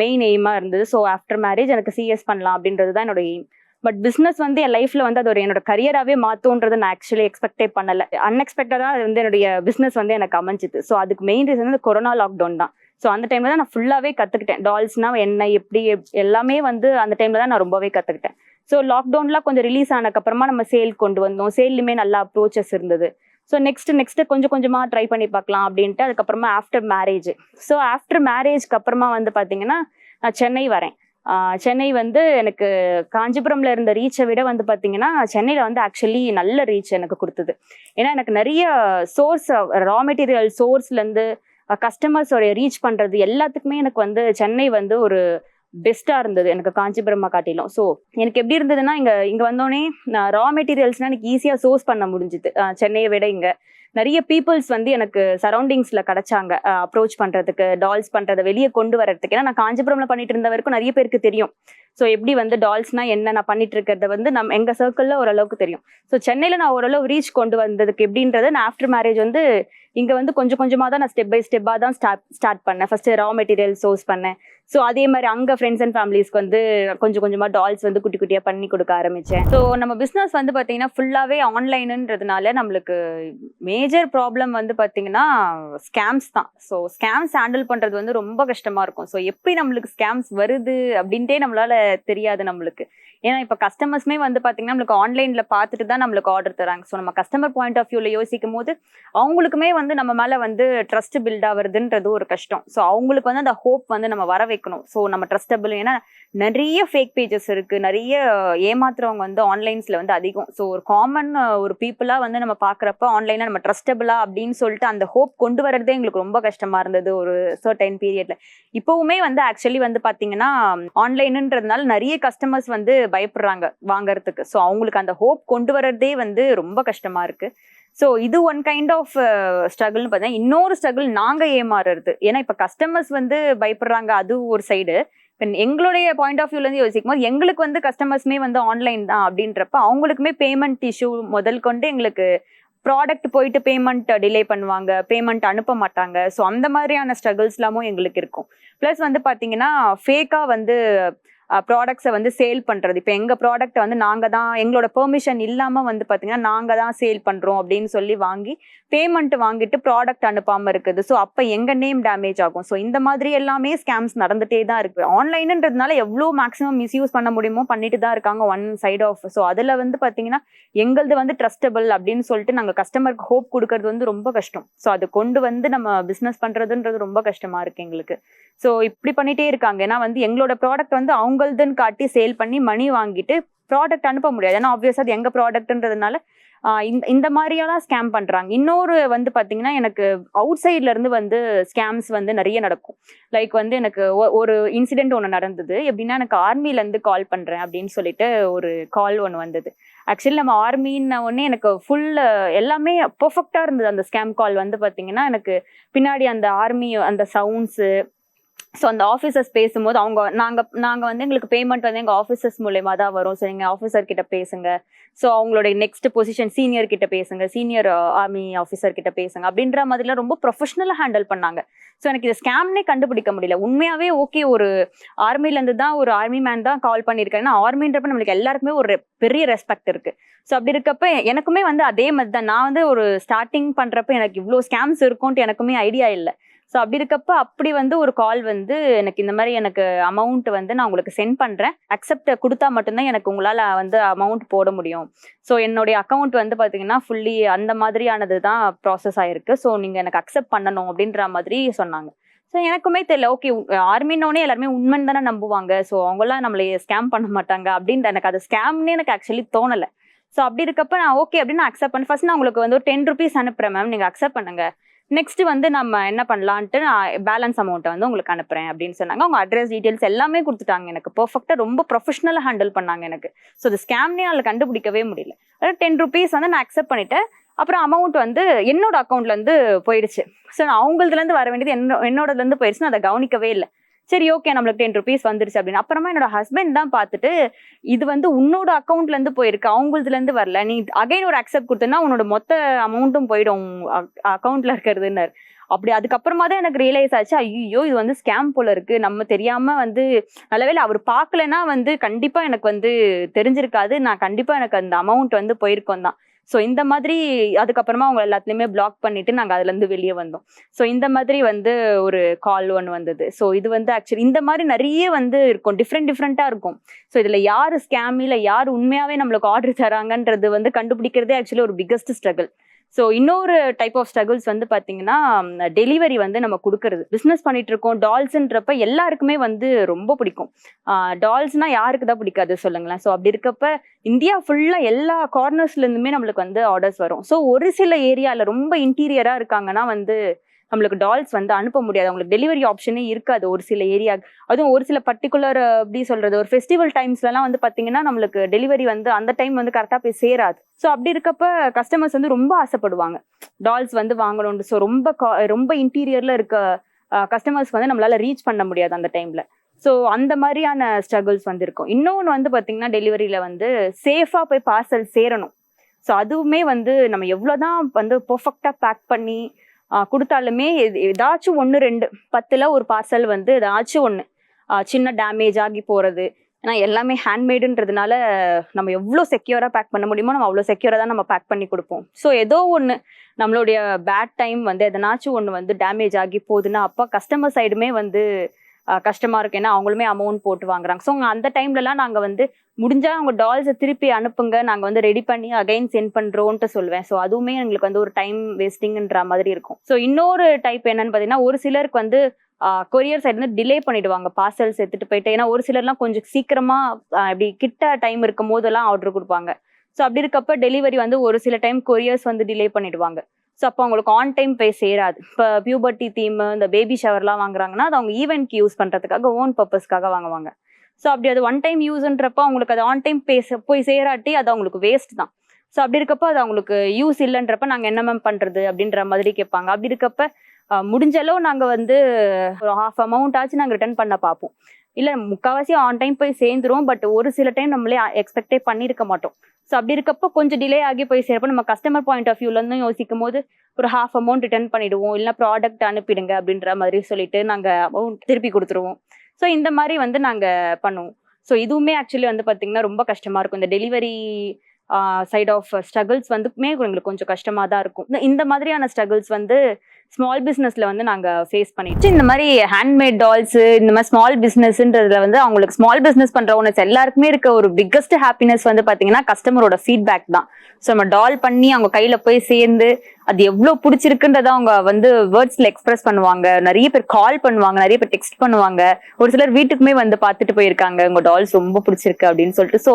மெயின் எய்மாக இருந்தது. ஸோ ஆஃப்டர் மேரேஜ் எனக்கு சிஎஸ் பண்ணலாம் அப்படின்றது தான் என்னோட எய்ம். பட் பிஸ்னஸ் வந்து என் லைஃப்ல வந்து அது ஒரு என்னோட கரியராகவே மாற்றோன்றது நான் ஆக்சுவலி எக்ஸ்பெக்டே பண்ணலை. அன்எக்ஸ்பெக்டடாக அது வந்து என்னுடைய பிஸ்னஸ் வந்து எனக்கு அமைஞ்சுது. ஸோ அதுக்கு மெயின் ரீசன் வந்து கொரோனா லாக்டவுன் தான். ஸோ அந்த டைம்ல தான் நான் ஃபுல்லாகவே கற்றுக்கிட்டேன். டால்ஸ்னா என்ன, எப்படி எல்லாமே வந்து அந்த டைம்ல தான் நான் ரொம்பவே கற்றுக்கிட்டேன். ஸோ லாக்டவுன்லாம் கொஞ்சம் ரிலீஸ் ஆனதுக்கப்புறமா நம்ம சேல் கொண்டு வந்தோம். சேல்லுமே நல்ல அப்ரோச்சஸ் இருந்தது. ஸோ நெக்ஸ்ட் கொஞ்சம் கொஞ்சமாக ட்ரை பண்ணி பார்க்கலாம் அப்படின்ட்டு அதுக்கப்புறமா ஆஃப்டர் மேரேஜ். ஸோ ஆஃப்டர் மேரேஜ்க்கு அப்புறமா வந்து பார்த்தீங்கன்னா நான் சென்னை வரேன். சென்னை வந்து எனக்கு காஞ்சிபுரம்ல இருந்த ரீச்சை விட வந்து பார்த்தீங்கன்னா சென்னையில் வந்து ஆக்சுவலி நல்ல ரீச் எனக்கு கொடுத்தது. ஏன்னா எனக்கு நிறைய சோர்ஸ், ரா மெட்டீரியல் சோர்ஸ்லேருந்து கஸ்டமர்ஸோடைய ரீச் பண்ணுறது எல்லாத்துக்குமே எனக்கு வந்து சென்னை வந்து ஒரு பெஸ்ட்டாக இருந்தது எனக்கு காஞ்சிபுரமா காட்டிலும். ஸோ எனக்கு எப்படி இருந்ததுன்னா இங்கே வந்தோடனே ரா மெட்டீரியல்ஸ்னால் எனக்கு ஈஸியாக சோர்ஸ் பண்ண முடிஞ்சுது. சென்னையை விட இங்கே நிறைய பீப்புள்ஸ் வந்து எனக்கு சரௌண்டிங்ஸில் கிடைச்சாங்க அப்ரோச் பண்ணுறதுக்கு, டால்ஸ் பண்ணுறதை வெளியே கொண்டு வரதுக்கு. ஏன்னா நான் காஞ்சிபுரமில் பண்ணிட்டு இருந்த வரைக்கும் நிறைய பேருக்கு தெரியும். ஸோ எப்படி வந்து டால்ஸ்னா என்ன நான் பண்ணிட்டு இருக்கிறத வந்து எங்கள் சர்க்கிளில் ஓரளவுக்கு தெரியும். ஸோ சென்னையில் நான் ஓரளவு ரீச் கொண்டு வந்ததுக்கு எப்படின்றத நான் ஆஃப்டர் மேரேஜ் வந்து இங்கே வந்து கொஞ்சம் கொஞ்சமாக தான் நான் ஸ்டெப் பை ஸ்டெப்பாக தான் ஸ்டார்ட் பண்ணேன். ஃபர்ஸ்ட் ரா மெட்டீரியல் சோர்ஸ் பண்ணேன். ஸோ அதே மாதிரி அங்கே ஃப்ரெண்ட்ஸ் அண்ட் ஃபேமிலிஸ்க்கு வந்து கொஞ்சம் கொஞ்சமாக டால்ஸ் வந்து குட்டி குட்டியாக பண்ணி கொடுக்க ஆரம்பித்தேன். ஸோ நம்ம பிஸ்னஸ் வந்து பார்த்தீங்கன்னா ஃபுல்லாகவே ஆன்லைனுன்றதுனால நம்மளுக்கு மேஜர் ப்ராப்ளம் வந்து பார்த்தீங்கன்னா ஸ்கேம்ஸ் தான். ஸோ ஸ்கேம்ஸ் ஹேண்டில் பண்ணுறது வந்து ரொம்ப கஷ்டமாக இருக்கும். ஸோ எப்படி நம்மளுக்கு ஸ்கேம்ஸ் வருது அப்படின்ட்டே நம்மளால தெரியாது நம்மளுக்கு. ஏன்னா இப்போ கஸ்டமர்ஸ்மே வந்து பார்த்தீங்கன்னா நம்மளுக்கு ஆன்லைனில் பார்த்துட்டு தான் நம்மளுக்கு ஆர்டர் தராங்க. ஸோ நம்ம கஸ்டமர் பாயிண்ட் ஆஃப் வியூவில் யோசிக்கும் போது அவங்களுக்குமே வந்து நம்ம மேலே வந்து ட்ரஸ்ட் பில்ட் ஆகுறதுன்றது ஒரு கஷ்டம். ஸோ அவங்களுக்கு வந்து அந்த ஹோப் வந்து நம்ம வர வைக்கணும். ஸோ நம்ம ட்ரஸ்டபிள், ஏன்னா நிறைய ஃபேக் பேஜஸ் இருக்குது, நிறைய ஏமாத்துறவங்க வந்து ஆன்லைன்ஸில் வந்து அதிகம். ஸோ ஒரு காமன் ஒரு பீப்புளாக வந்து நம்ம பார்க்குறப்ப ஆன்லைனில் நம்ம ட்ரஸ்டபிளா அப்படின்னு சொல்லிட்டு அந்த ஹோப் கொண்டு வரதே எங்களுக்கு ரொம்ப கஷ்டமாக இருந்தது ஒரு சர்டைன் பீரியட்ல. இப்போவுமே வந்து ஆக்சுவலி வந்து பார்த்தீங்கன்னா ஆன்லைனுன்றதுனால நிறைய கஸ்டமர்ஸ் வந்து பயப்படுறாங்க வாங்கறதுக்கு. ஸோ அவங்களுக்கு அந்த ஹோப் கொண்டு வரதே வந்து ரொம்ப கஷ்டமாக இருக்குது. ஸோ இது ஒன் கைண்ட் ஆஃப் ஸ்ட்ரகிள்னு பார்த்தா, இன்னொரு ஸ்ட்ரகிள் நாங்கள் ஏமாறுறது. ஏன்னா இப்போ கஸ்டமர்ஸ் வந்து பயப்படுறாங்க, அது ஒரு சைடு. எங்களுடைய பாயிண்ட் ஆஃப் வியூல இருந்து யோசிக்கும் போது எங்களுக்கு வந்து கஸ்டமர்ஸ்மே வந்து ஆன்லைன் தான் அப்படின்றப்ப அவங்களுக்குமே பேமெண்ட் இஷ்யூ முதல் கொண்டு எங்களுக்கு ப்ராடக்ட் போயிட்டு பேமெண்ட் டிலே பண்ணுவாங்க, பேமெண்ட் அனுப்ப மாட்டாங்க. ஸோ அந்த மாதிரியான ஸ்ட்ரகிள்ஸ் எல்லாமும் எங்களுக்கு இருக்கும். ப்ளஸ் வந்து பார்த்தீங்கன்னா ஃபேக்காக வந்து ப்ராடக்ட்ஸை வந்து சேல் பண்ணுறது. இப்போ எங்கள் ப்ராடக்ட்டை வந்து நாங்கள் தான் எங்களோட பெர்மிஷன் இல்லாமல் வந்து பார்த்தீங்கன்னா நாங்கள் தான் சேல் பண்ணுறோம் அப்படின்னு சொல்லி வாங்கி பேமெண்ட் வாங்கிட்டு ப்ராடக்ட் அனுப்பாமல் இருக்குது. ஸோ அப்போ எங்கள் நேம் டேமேஜ் ஆகும். ஸோ இந்த மாதிரி எல்லாமே ஸ்கேம்ஸ் நடந்துகிட்டே தான் இருக்குது. ஆன்லைனுன்றதுனால எவ்வளோ மேக்ஸிமம் மிஸ்யூஸ் பண்ண முடியுமோ பண்ணிட்டு தான் இருக்காங்க ஒன் சைட் ஆஃப். ஸோ அதில் வந்து பார்த்தீங்கன்னா எங்களது வந்து ட்ரஸ்டபிள் அப்படின்னு சொல்லிட்டு நாங்கள் கஸ்டமருக்கு ஹோப் கொடுக்கறது வந்து ரொம்ப கஷ்டம். ஸோ அது கொண்டு வந்து நம்ம பிஸ்னஸ் பண்ணுறதுன்றது ரொம்ப கஷ்டமாக இருக்குது எங்களுக்கு. ஸோ இப்படி பண்ணிட்டே இருக்காங்க. ஏன்னா வந்து எங்களோட ப்ராடக்ட் வந்து அவங்களதுன்னு காட்டி சேல் பண்ணி மணி வாங்கிட்டு ப்ராடக்ட் அனுப்ப முடியாது. ஏன்னா ஆப்வியஸா அது எங்க ப்ராடக்ட்ன்றதுனால இந்த மாதிரியெல்லாம் ஸ்கேம் பண்றாங்க. இன்னொரு வந்து பாத்தீங்கன்னா எனக்கு அவுட் சைட்ல இருந்து வந்து ஸ்கேம்ஸ் வந்து நிறைய நடக்கும். லைக் வந்து எனக்கு ஒரு இன்சிடென்ட் ஒன்று நடந்தது. எப்படின்னா எனக்கு ஆர்மில இருந்து கால் பண்றேன் அப்படின்னு சொல்லிட்டு ஒரு கால் ஒன்று வந்தது. ஆக்சுவலி நம்ம ஆர்மின்ன உடனே எனக்கு ஃபுல் எல்லாமே பெர்ஃபெக்டா இருந்தது. அந்த ஸ்கேம் கால் வந்து பாத்தீங்கன்னா எனக்கு பின்னாடி அந்த ஆர்மி அந்த சவுண்ட்ஸு, ஸோ அந்த ஆஃபீஸர்ஸ் பேசும்போது நாங்கள் வந்து எங்களுக்கு பேமெண்ட் வந்து எங்கள் ஆஃபீஸர்ஸ் மூலயமா தான் வரும். ஸோ நீங்கள் ஆஃபீஸர் கிட்ட பேசுங்க, ஸோ அவங்களுடைய நெக்ஸ்ட் பொசிஷன் சீனியர் கிட்ட பேசுங்க, சீனியர் ஆர்மி ஆஃபீஸர் கிட்ட பேசுங்க அப்படின்ற மாதிரிலாம் ரொம்ப ப்ரொஃபஷனலாக ஹேண்டில் பண்ணாங்க. ஸோ எனக்கு இது ஸ்கேம்னே கண்டுபிடிக்க முடியல. உண்மையாகவே ஓகே, ஒரு ஆர்மிலேருந்து தான் ஒரு ஆர்மி மேன் தான் கால் பண்ணியிருக்காரு. ஏன்னா ஆர்மின்றப்ப நம்மளுக்கு எல்லாருக்குமே ஒரு பெரிய ரெஸ்பெக்ட் இருக்கு. ஸோ அப்படி இருக்கப்ப எனக்குமே வந்து அதே மாதிரி தான். நான் வந்து ஒரு ஸ்டார்டிங் பண்ணுறப்ப எனக்கு இவ்வளோ ஸ்கேம்ஸ் இருக்கும்ட்டு எனக்குமே ஐடியா இல்லை. ஸோ அப்படி இருக்கப்ப அப்படி வந்து ஒரு கால் வந்து எனக்கு இந்த மாதிரி எனக்கு அமௌண்ட் வந்து நான் உங்களுக்கு சென்ட் பண்ணுறேன், அக்செப்ட் கொடுத்தா மட்டும்தான் எனக்கு உங்களால் வந்து அமௌண்ட் போட முடியும். ஸோ என்னுடைய அக்கௌண்ட் வந்து பார்த்தீங்கன்னா ஃபுல்லி அந்த மாதிரியானது தான் ப்ராசஸ் ஆயிருக்கு. ஸோ நீங்கள் எனக்கு அக்செப்ட் பண்ணணும் அப்படின்ற மாதிரி சொன்னாங்க. ஸோ எனக்குமே தெரியல, ஓகே ஆர்மின்னோடனே எல்லாருமே உண்மைன்னு தானே நம்புவாங்க, ஸோ அவங்களாம் நம்மளை ஸ்கேம் பண்ண மாட்டாங்க அப்படின்ற எனக்கு அது ஸ்கேம்னே எனக்கு ஆக்சுவலி தோணலை. ஸோ அப்படி இருக்கப்ப நான் ஓகே அப்படின்னு அக்செப்ட் பண்ணேன். ஃபர்ஸ்ட் நான் உங்களுக்கு வந்து ஒரு 10 rupees அனுப்புகிறேன் மேம், நீங்கள் அக்செப்ட் பண்ணுங்க, நெக்ஸ்ட் வந்து நம்ம என்ன பண்ணலான்ட்டு நான் பேலன்ஸ் அமௌண்ட்டை வந்து உங்களுக்கு அனுப்புறேன் அப்படின்னு சொன்னாங்க. அவங்க அட்ரஸ் டீட்டெயில்ஸ் எல்லாமே கொடுத்துட்டாங்க. எனக்கு பெர்ஃபெக்டாக ரொம்ப ப்ரொஃபஷனலாக ஹேண்டில் பண்ணாங்க எனக்கு. ஸோ அது ஸ்கேம்னே அதில் கண்டுபிடிக்கவே முடியல. அதாவது 10 rupees வந்து நான் அக்செப்ட் பண்ணிட்டேன். அப்புறம் அமௌண்ட் வந்து என்னோட அக்கௌண்ட்லேருந்து போயிடுச்சு. ஸோ நான் அவங்களதுலேருந்து வர வேண்டியது என்னோடதுலேருந்து போயிடுச்சு. நான் அதை கவனிக்கவே இல்லை. சரி ஓகே நம்மளுக்கு 10 rupees வந்துருச்சு அப்படின்னு. அப்புறமா என்னோட ஹஸ்பண்ட் தான் பார்த்துட்டு இது வந்து உன்னோட அக்கௌண்ட்லேருந்து போயிருக்கு, அவங்களதுலேருந்து வரல, நீ அகைன் ஒரு அக்செப்ட் கொடுத்தனா உன்னோட மொத்த அமௌண்ட்டும் போயிடும் அக்கௌண்ட்ல இருக்கிறதுன்னாரு. அப்படி அதுக்கப்புறமா தான் எனக்கு ரியலைஸ் ஆச்சு, ஐயோ இது வந்து ஸ்கேம் போல இருக்கு, நம்ம தெரியாம வந்து நல்லவேளை அவர் பார்க்கலன்னா வந்து கண்டிப்பா எனக்கு வந்து தெரிஞ்சிருக்காது, நான் கண்டிப்பா எனக்கு அந்த அமௌண்ட் வந்து போயிருக்கோம் தான். ஸோ இந்த மாதிரி அதுக்கப்புறமா அவங்க எல்லாத்துலேயுமே பிளாக் பண்ணிட்டு நாங்கள் அதுலேருந்து வெளியே வந்தோம். ஸோ இந்த மாதிரி வந்து ஒரு கால் ஒன்று வந்தது. ஸோ இது வந்து ஆக்சுவலி இந்த மாதிரி நிறைய வந்து இருக்கும், டிஃப்ரெண்ட்டாக இருக்கும். ஸோ இதில் யார் ஸ்கேம் இல்லை யார் உண்மையாகவே நம்மளுக்கு ஆர்டர் தராங்கன்றது வந்து கண்டுபிடிக்கிறதே ஆக்சுவலி ஒரு பிக்கஸ்ட் ஸ்ட்ரகிள். ஸோ இன்னொரு டைப் ஆஃப் ஸ்ட்ரகிள்ஸ் வந்து பார்த்தீங்கன்னா டெலிவரி வந்து நம்ம கொடுக்கறது. பிஸ்னஸ் பண்ணிட்டு இருக்கோம், டால்ஸ்ன்றப்ப எல்லாருக்குமே வந்து ரொம்ப பிடிக்கும். டால்ஸ்னா யாருக்கு தான் பிடிக்காது சொல்லுங்களேன். ஸோ அப்படி இருக்கப்ப இந்தியா ஃபுல்லாக எல்லா கார்னர்ஸ்லேருந்துமே நம்மளுக்கு வந்து ஆர்டர்ஸ் வரும். ஸோ ஒரு சில ஏரியாவில் ரொம்ப இன்டீரியராக இருக்காங்கன்னா வந்து நம்மளுக்கு டால்ஸ் வந்து அனுப்ப முடியாது, அவங்களுக்கு டெலிவரி ஆப்ஷனே இருக்காது ஒரு சில ஏரியா. அதுவும் ஒரு சில பர்டிகுலர் எப்படி சொல்றது, ஒரு ஃபெஸ்டிவல் டைம்ஸ்லாம் வந்து பார்த்தீங்கன்னா நம்மளுக்கு டெலிவரி வந்து அந்த டைம் வந்து கரெக்டாக போய் சேராது. ஸோ அப்படி இருக்கப்ப கஸ்டமர்ஸ் வந்து ரொம்ப ஆசைப்படுவாங்க டால்ஸ் வந்து வாங்கணும்னு. ஸோ ரொம்ப இன்டீரியர்ல இருக்க கஸ்டமர்ஸ் வந்து நம்மளால ரீச் பண்ண முடியாது அந்த டைம்ல. ஸோ அந்த மாதிரியான ஸ்ட்ரகிள்ஸ் வந்து இருக்கும். இன்னொன்று வந்து பார்த்தீங்கன்னா டெலிவரியில வந்து சேஃபாக போய் பார்சல் சேரணும். ஸோ அதுவுமே வந்து நம்ம எவ்வளோதான் வந்து பர்ஃபெக்டாக பேக் பண்ணி கொடுத்தாலுமே ஏதாச்சும் 1-2 10ல் ஒரு பார்சல் வந்து ஏதாச்சும் ஒன்று சின்ன டேமேஜ் ஆகி போகிறது. ஏன்னா எல்லாமே ஹேண்ட்மேடுன்றதுனால நம்ம எவ்வளோ செக்யூராக பேக் பண்ண முடியுமோ நம்ம அவ்வளோ செக்யூராக தான் நம்ம பேக் பண்ணி கொடுப்போம். ஸோ ஏதோ ஒன்று நம்மளுடைய பேட் டைம் வந்து எதனாச்சும் ஒன்று வந்து டேமேஜ் ஆகி போகுதுன்னா அப்போ கஸ்டமர் சைடுமே வந்து கஷ்டமாக இருக்கு. ஏன்னா அவங்களுமே அமௌண்ட் போட்டு வாங்குறாங்க. ஸோ அந்த டைம்லலாம் நாங்கள் வந்து முடிஞ்சால் அவங்க டால்ஸை திருப்பி அனுப்புங்க, நாங்கள் வந்து ரெடி பண்ணி அகைன் சென்ட் பண்ணுறோன்ட்டு சொல்லுவேன். ஸோ அதுவுமே எங்களுக்கு வந்து ஒரு டைம் வேஸ்டிங்ன்ற மாதிரி இருக்கும். ஸோ இன்னொரு டைப் என்னன்னு பார்த்தீங்கன்னா ஒரு சிலருக்கு வந்து கொரியர் சைடு வந்து டிலே பண்ணிடுவாங்க பார்சல்ஸ் எடுத்துகிட்டு போயிட்டு. ஏன்னா ஒரு சிலர்லாம் கொஞ்சம் சீக்கிரமாக இப்படி கிட்ட டைம் இருக்கும் போதெல்லாம் ஆர்டர் கொடுப்பாங்க. ஸோ அப்படி இருக்கப்ப டெலிவரி வந்து ஒரு சில டைம் கொரியர்ஸ் வந்து டிலே பண்ணிடுவாங்க. ஸோ அப்போ அவங்களுக்கு ஆன் டைம் போய் சேராது. இப்போ பியூபர்ட்டி தீம் இந்த பேபி ஷவர்லாம் வாங்குறாங்கன்னா அது அவங்க ஈவெண்ட்க்கு யூஸ் பண்ணுறதுக்காக ஓன் பர்பஸ்க்காக வாங்குவாங்க. ஸோ அப்படி அது ஒன் டைம் யூஸ்ன்றப்போ அவங்களுக்கு அது ஆன் டைம் போய் சேராட்டி அது அவங்களுக்கு வேஸ்ட் தான். ஸோ அப்படி இருக்கப்போ அது அவங்களுக்கு யூஸ் இல்லைன்றப்ப நாங்கள் என்ன மேம் பண்ணுறது அப்படின்ற மாதிரி கேட்பாங்க. அப்படி இருக்கப்ப முடிஞ்சளவு நாங்கள் வந்து ஒரு half amount ஆச்சு நாங்கள் ரிட்டர்ன் பண்ண பார்ப்போம். இல்ல முக்காவாசி ஆன் டைம் போய் சேர்ந்துரும், பட் ஒரு சில டைம் நம்மளே எக்ஸ்பெக்டே பண்ணிருக்க மாட்டோம். ஸோ அப்படி இருக்கப்போ கொஞ்சம் டிலே ஆகி போய் சேர்ப்போம். நம்ம கஸ்டமர் பாயிண்ட் ஆஃப் வியூல இருந்து யோசிக்கும் போது ஒரு ஹாஃப் அமௌண்ட் ரிட்டர்ன் பண்ணிடுவோம், இல்ல ப்ராடக்ட் அனுப்பிடுங்க அப்படின்ற மாதிரி சொல்லிட்டு நாங்க அமௌண்ட் திருப்பி கொடுத்துருவோம். ஸோ இந்த மாதிரி வந்து நாங்க பண்ணுவோம். ஸோ இதுவுமே ஆக்சுவலி வந்து பாத்தீங்கன்னா ரொம்ப கஷ்டமா இருக்கும். இந்த டெலிவரி சைட் ஆஃப் ஸ்ட்ரகிள்ஸ் வந்துமே எங்களுக்கு கொஞ்சம் கஷ்டமா தான் இருக்கும். இந்த மாதிரியான ஸ்ட்ரகிள்ஸ் வந்து ஸ்மால் பிஸ்னஸ்ல வந்து நாங்க ஃபேஸ் பண்ணிட்டு, இந்த மாதிரி ஹேண்ட்மேட் டால்ஸ், இந்த மாதிரி ஸ்மால் பிஸ்னஸ்ன்றதுல வந்து அவங்களுக்கு ஸ்மால் பிஸ்னஸ் பண்ற ஓனர்ஸ் எல்லாருக்குமே இருக்க ஒரு பிக்கஸ்ட் ஹாப்பினஸ் வந்து பாத்தீங்கன்னா கஸ்டமரோட ஃபீட்பேக் தான். ஸோ நம்ம டால் பண்ணி அவங்க கையில போய் சேர்ந்து அது எவ்வளவு பிடிச்சிருக்குன்றத அவங்க வந்து வேர்ட்ஸ்ல எக்ஸ்பிரஸ் பண்ணுவாங்க. நிறைய பேர் கால் பண்ணுவாங்க, நிறைய பேர் டெக்ஸ்ட் பண்ணுவாங்க, ஒரு சிலர் வீட்டுக்குமே வந்து பார்த்துட்டு போயிருக்காங்க உங்க டால்ஸ் ரொம்ப பிடிச்சிருக்கு அப்படின்னு சொல்லிட்டு. ஸோ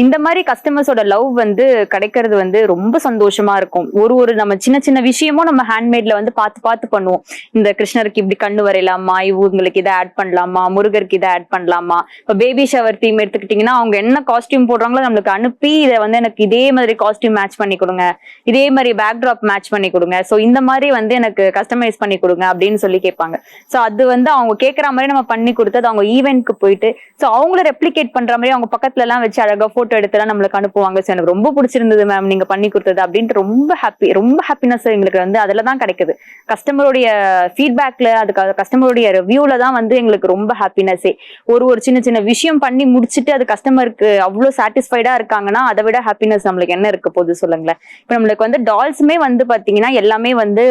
இந்த மாதிரி கஸ்டமர்ஸோட லவ் வந்து கிடைக்கிறது வந்து ரொம்ப சந்தோஷமா இருக்கும். ஒரு நம்ம சின்ன சின்ன விஷயமும் நம்ம ஹேண்ட்மேட்ல வந்து பார்த்து பண்ணுவோம். இந்த கிருஷ்ணருக்கு இப்படி கண்ணு வரையலாமா, இவங்களுக்கு இதை ஆட் பண்ணலாமா, முருகருக்கு இதை ஆட் பண்ணலாமா. இப்போ பேபி ஷவர் தீம் எடுத்துக்கிட்டீங்கன்னா அவங்க என்ன காஸ்டியூம் போடுறாங்களோ நம்மளுக்கு அனுப்பி இதை வந்து எனக்கு இதே மாதிரி காஸ்டியூம் மேட்ச் பண்ணி கொடுங்க, இதே மாதிரி பேக்ட்ராப் மேட்ச் பண்ணி கொடுங்க, சோ இந்த மாதிரி வந்து எனக்கு கஸ்டமைஸ் பண்ணி கொடுங்க அப்படின்னு சொல்லி கேட்பாங்க. சோ அது வந்து அவங்க கேட்கற மாதிரி நம்ம பண்ணி கொடுத்தது அவங்க ஈவென்ட்க்கு போயிட்டு சோ அவங்கள ரெப்ளிகேட் பண்ற மாதிரி அவங்க பக்கத்துல எல்லாம் வச்சு அழகா போட்டோ எடுத்துலாம் நம்மளுக்கு அனுப்புவாங்க. சோ எனக்கு ரொம்ப பிடிச்சிருந்தது மேம் நீங்க பண்ணி கொடுத்தது அப்படின்ட்டு ரொம்ப ஹாப்பினஸ் எங்களுக்கு வந்து அதுலதான் கிடைக்குது. கஸ்டமருடைய ஃபீட்பேக்ல அதுக்கு கஸ்டமருடைய ரிவ்யூல தான் வந்து எங்களுக்கு ரொம்ப ஹாப்பினஸே. ஒரு சின்ன சின்ன விஷயம் பண்ணி முடிச்சுட்டு அது கஸ்டமருக்கு அவ்வளவு சாட்டிஸ்ஃபைடா இருக்காங்கன்னா அதை விட ஹாப்பினஸ் நம்மளுக்கு என்ன இருக்க போகுது சொல்லுங்களேன். இப்ப நம்மளுக்கு வந்து டால்ஸுமே வந்து பாத்தீங்கன்னா எல்லாமே வந்து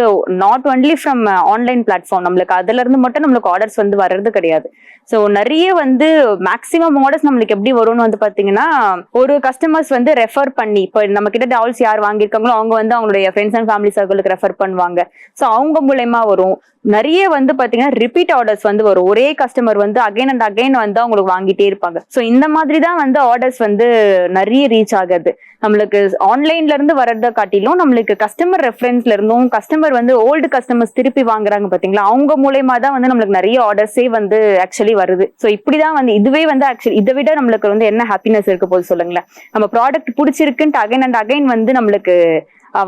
not only from online platform, நம்மளுக்கு அதுல இருந்து மட்டும் நம்மளுக்கு ஆர்டர்ஸ் வந்து வர்றது கிடையாது. சோ நிறைய வந்து மேக்சிமம் ஆர்டர்ஸ் நம்மளுக்கு எப்படி வரும்னு வந்து பாத்தீங்கன்னா ஒரு கஸ்டமர்ஸ் வந்து ரெஃபர் பண்ணி, இப்போ நம்ம கிட்ட டால்ஸ் யார் வாங்கியிருக்காங்களோ அவங்க வந்து அவங்களுடைய ஃப்ரெண்ட்ஸ் அண்ட் ஃபேமிலி சர்க்கிளுக்கு ரெஃபர் பண்ணுவாங்க. சோ அவங்க மூலமா வரும். நிறைய வந்து பாத்தீங்கன்னா ரிப்பீட் ஆர்டர்ஸ் வந்து வரும். ஒரே கஸ்டமர் வந்து அகைன் அண்ட் அகைன் வந்து அவங்களுக்கு வாங்கிட்டே இருப்பாங்க. சோ இந்த மாதிரி தான் வந்து ஆர்டர்ஸ் வந்து நிறைய ரீச் ஆகுது. நம்மளுக்கு ஆன்லைன்ல இருந்து வர்றத காட்டிலும் நம்மளுக்கு கஸ்டமர் ரெஃபரன்ஸ்ல இருந்தும் கஸ்டமர் வந்து ஓல்டு கஸ்டமர்ஸ் திருப்பி வாங்குறாங்க பாத்தீங்களா, அவங்க மூலமா தான் வந்து நம்மளுக்கு நிறைய ஆர்டர்ஸே வந்து ஆக்சுவலி வருது. சோ இப்படிதான் வந்து இதுவே வந்து ஆக்சுவலி இதை விட நம்மளுக்கு வந்து என்ன ஹாப்பினஸ் இருக்க போது சொல்லுங்களேன். நம்ம ப்ராடக்ட் பிடிச்சிருக்குன்ட்டு அகைன் அண்ட் அகைன் வந்து நம்மளுக்கு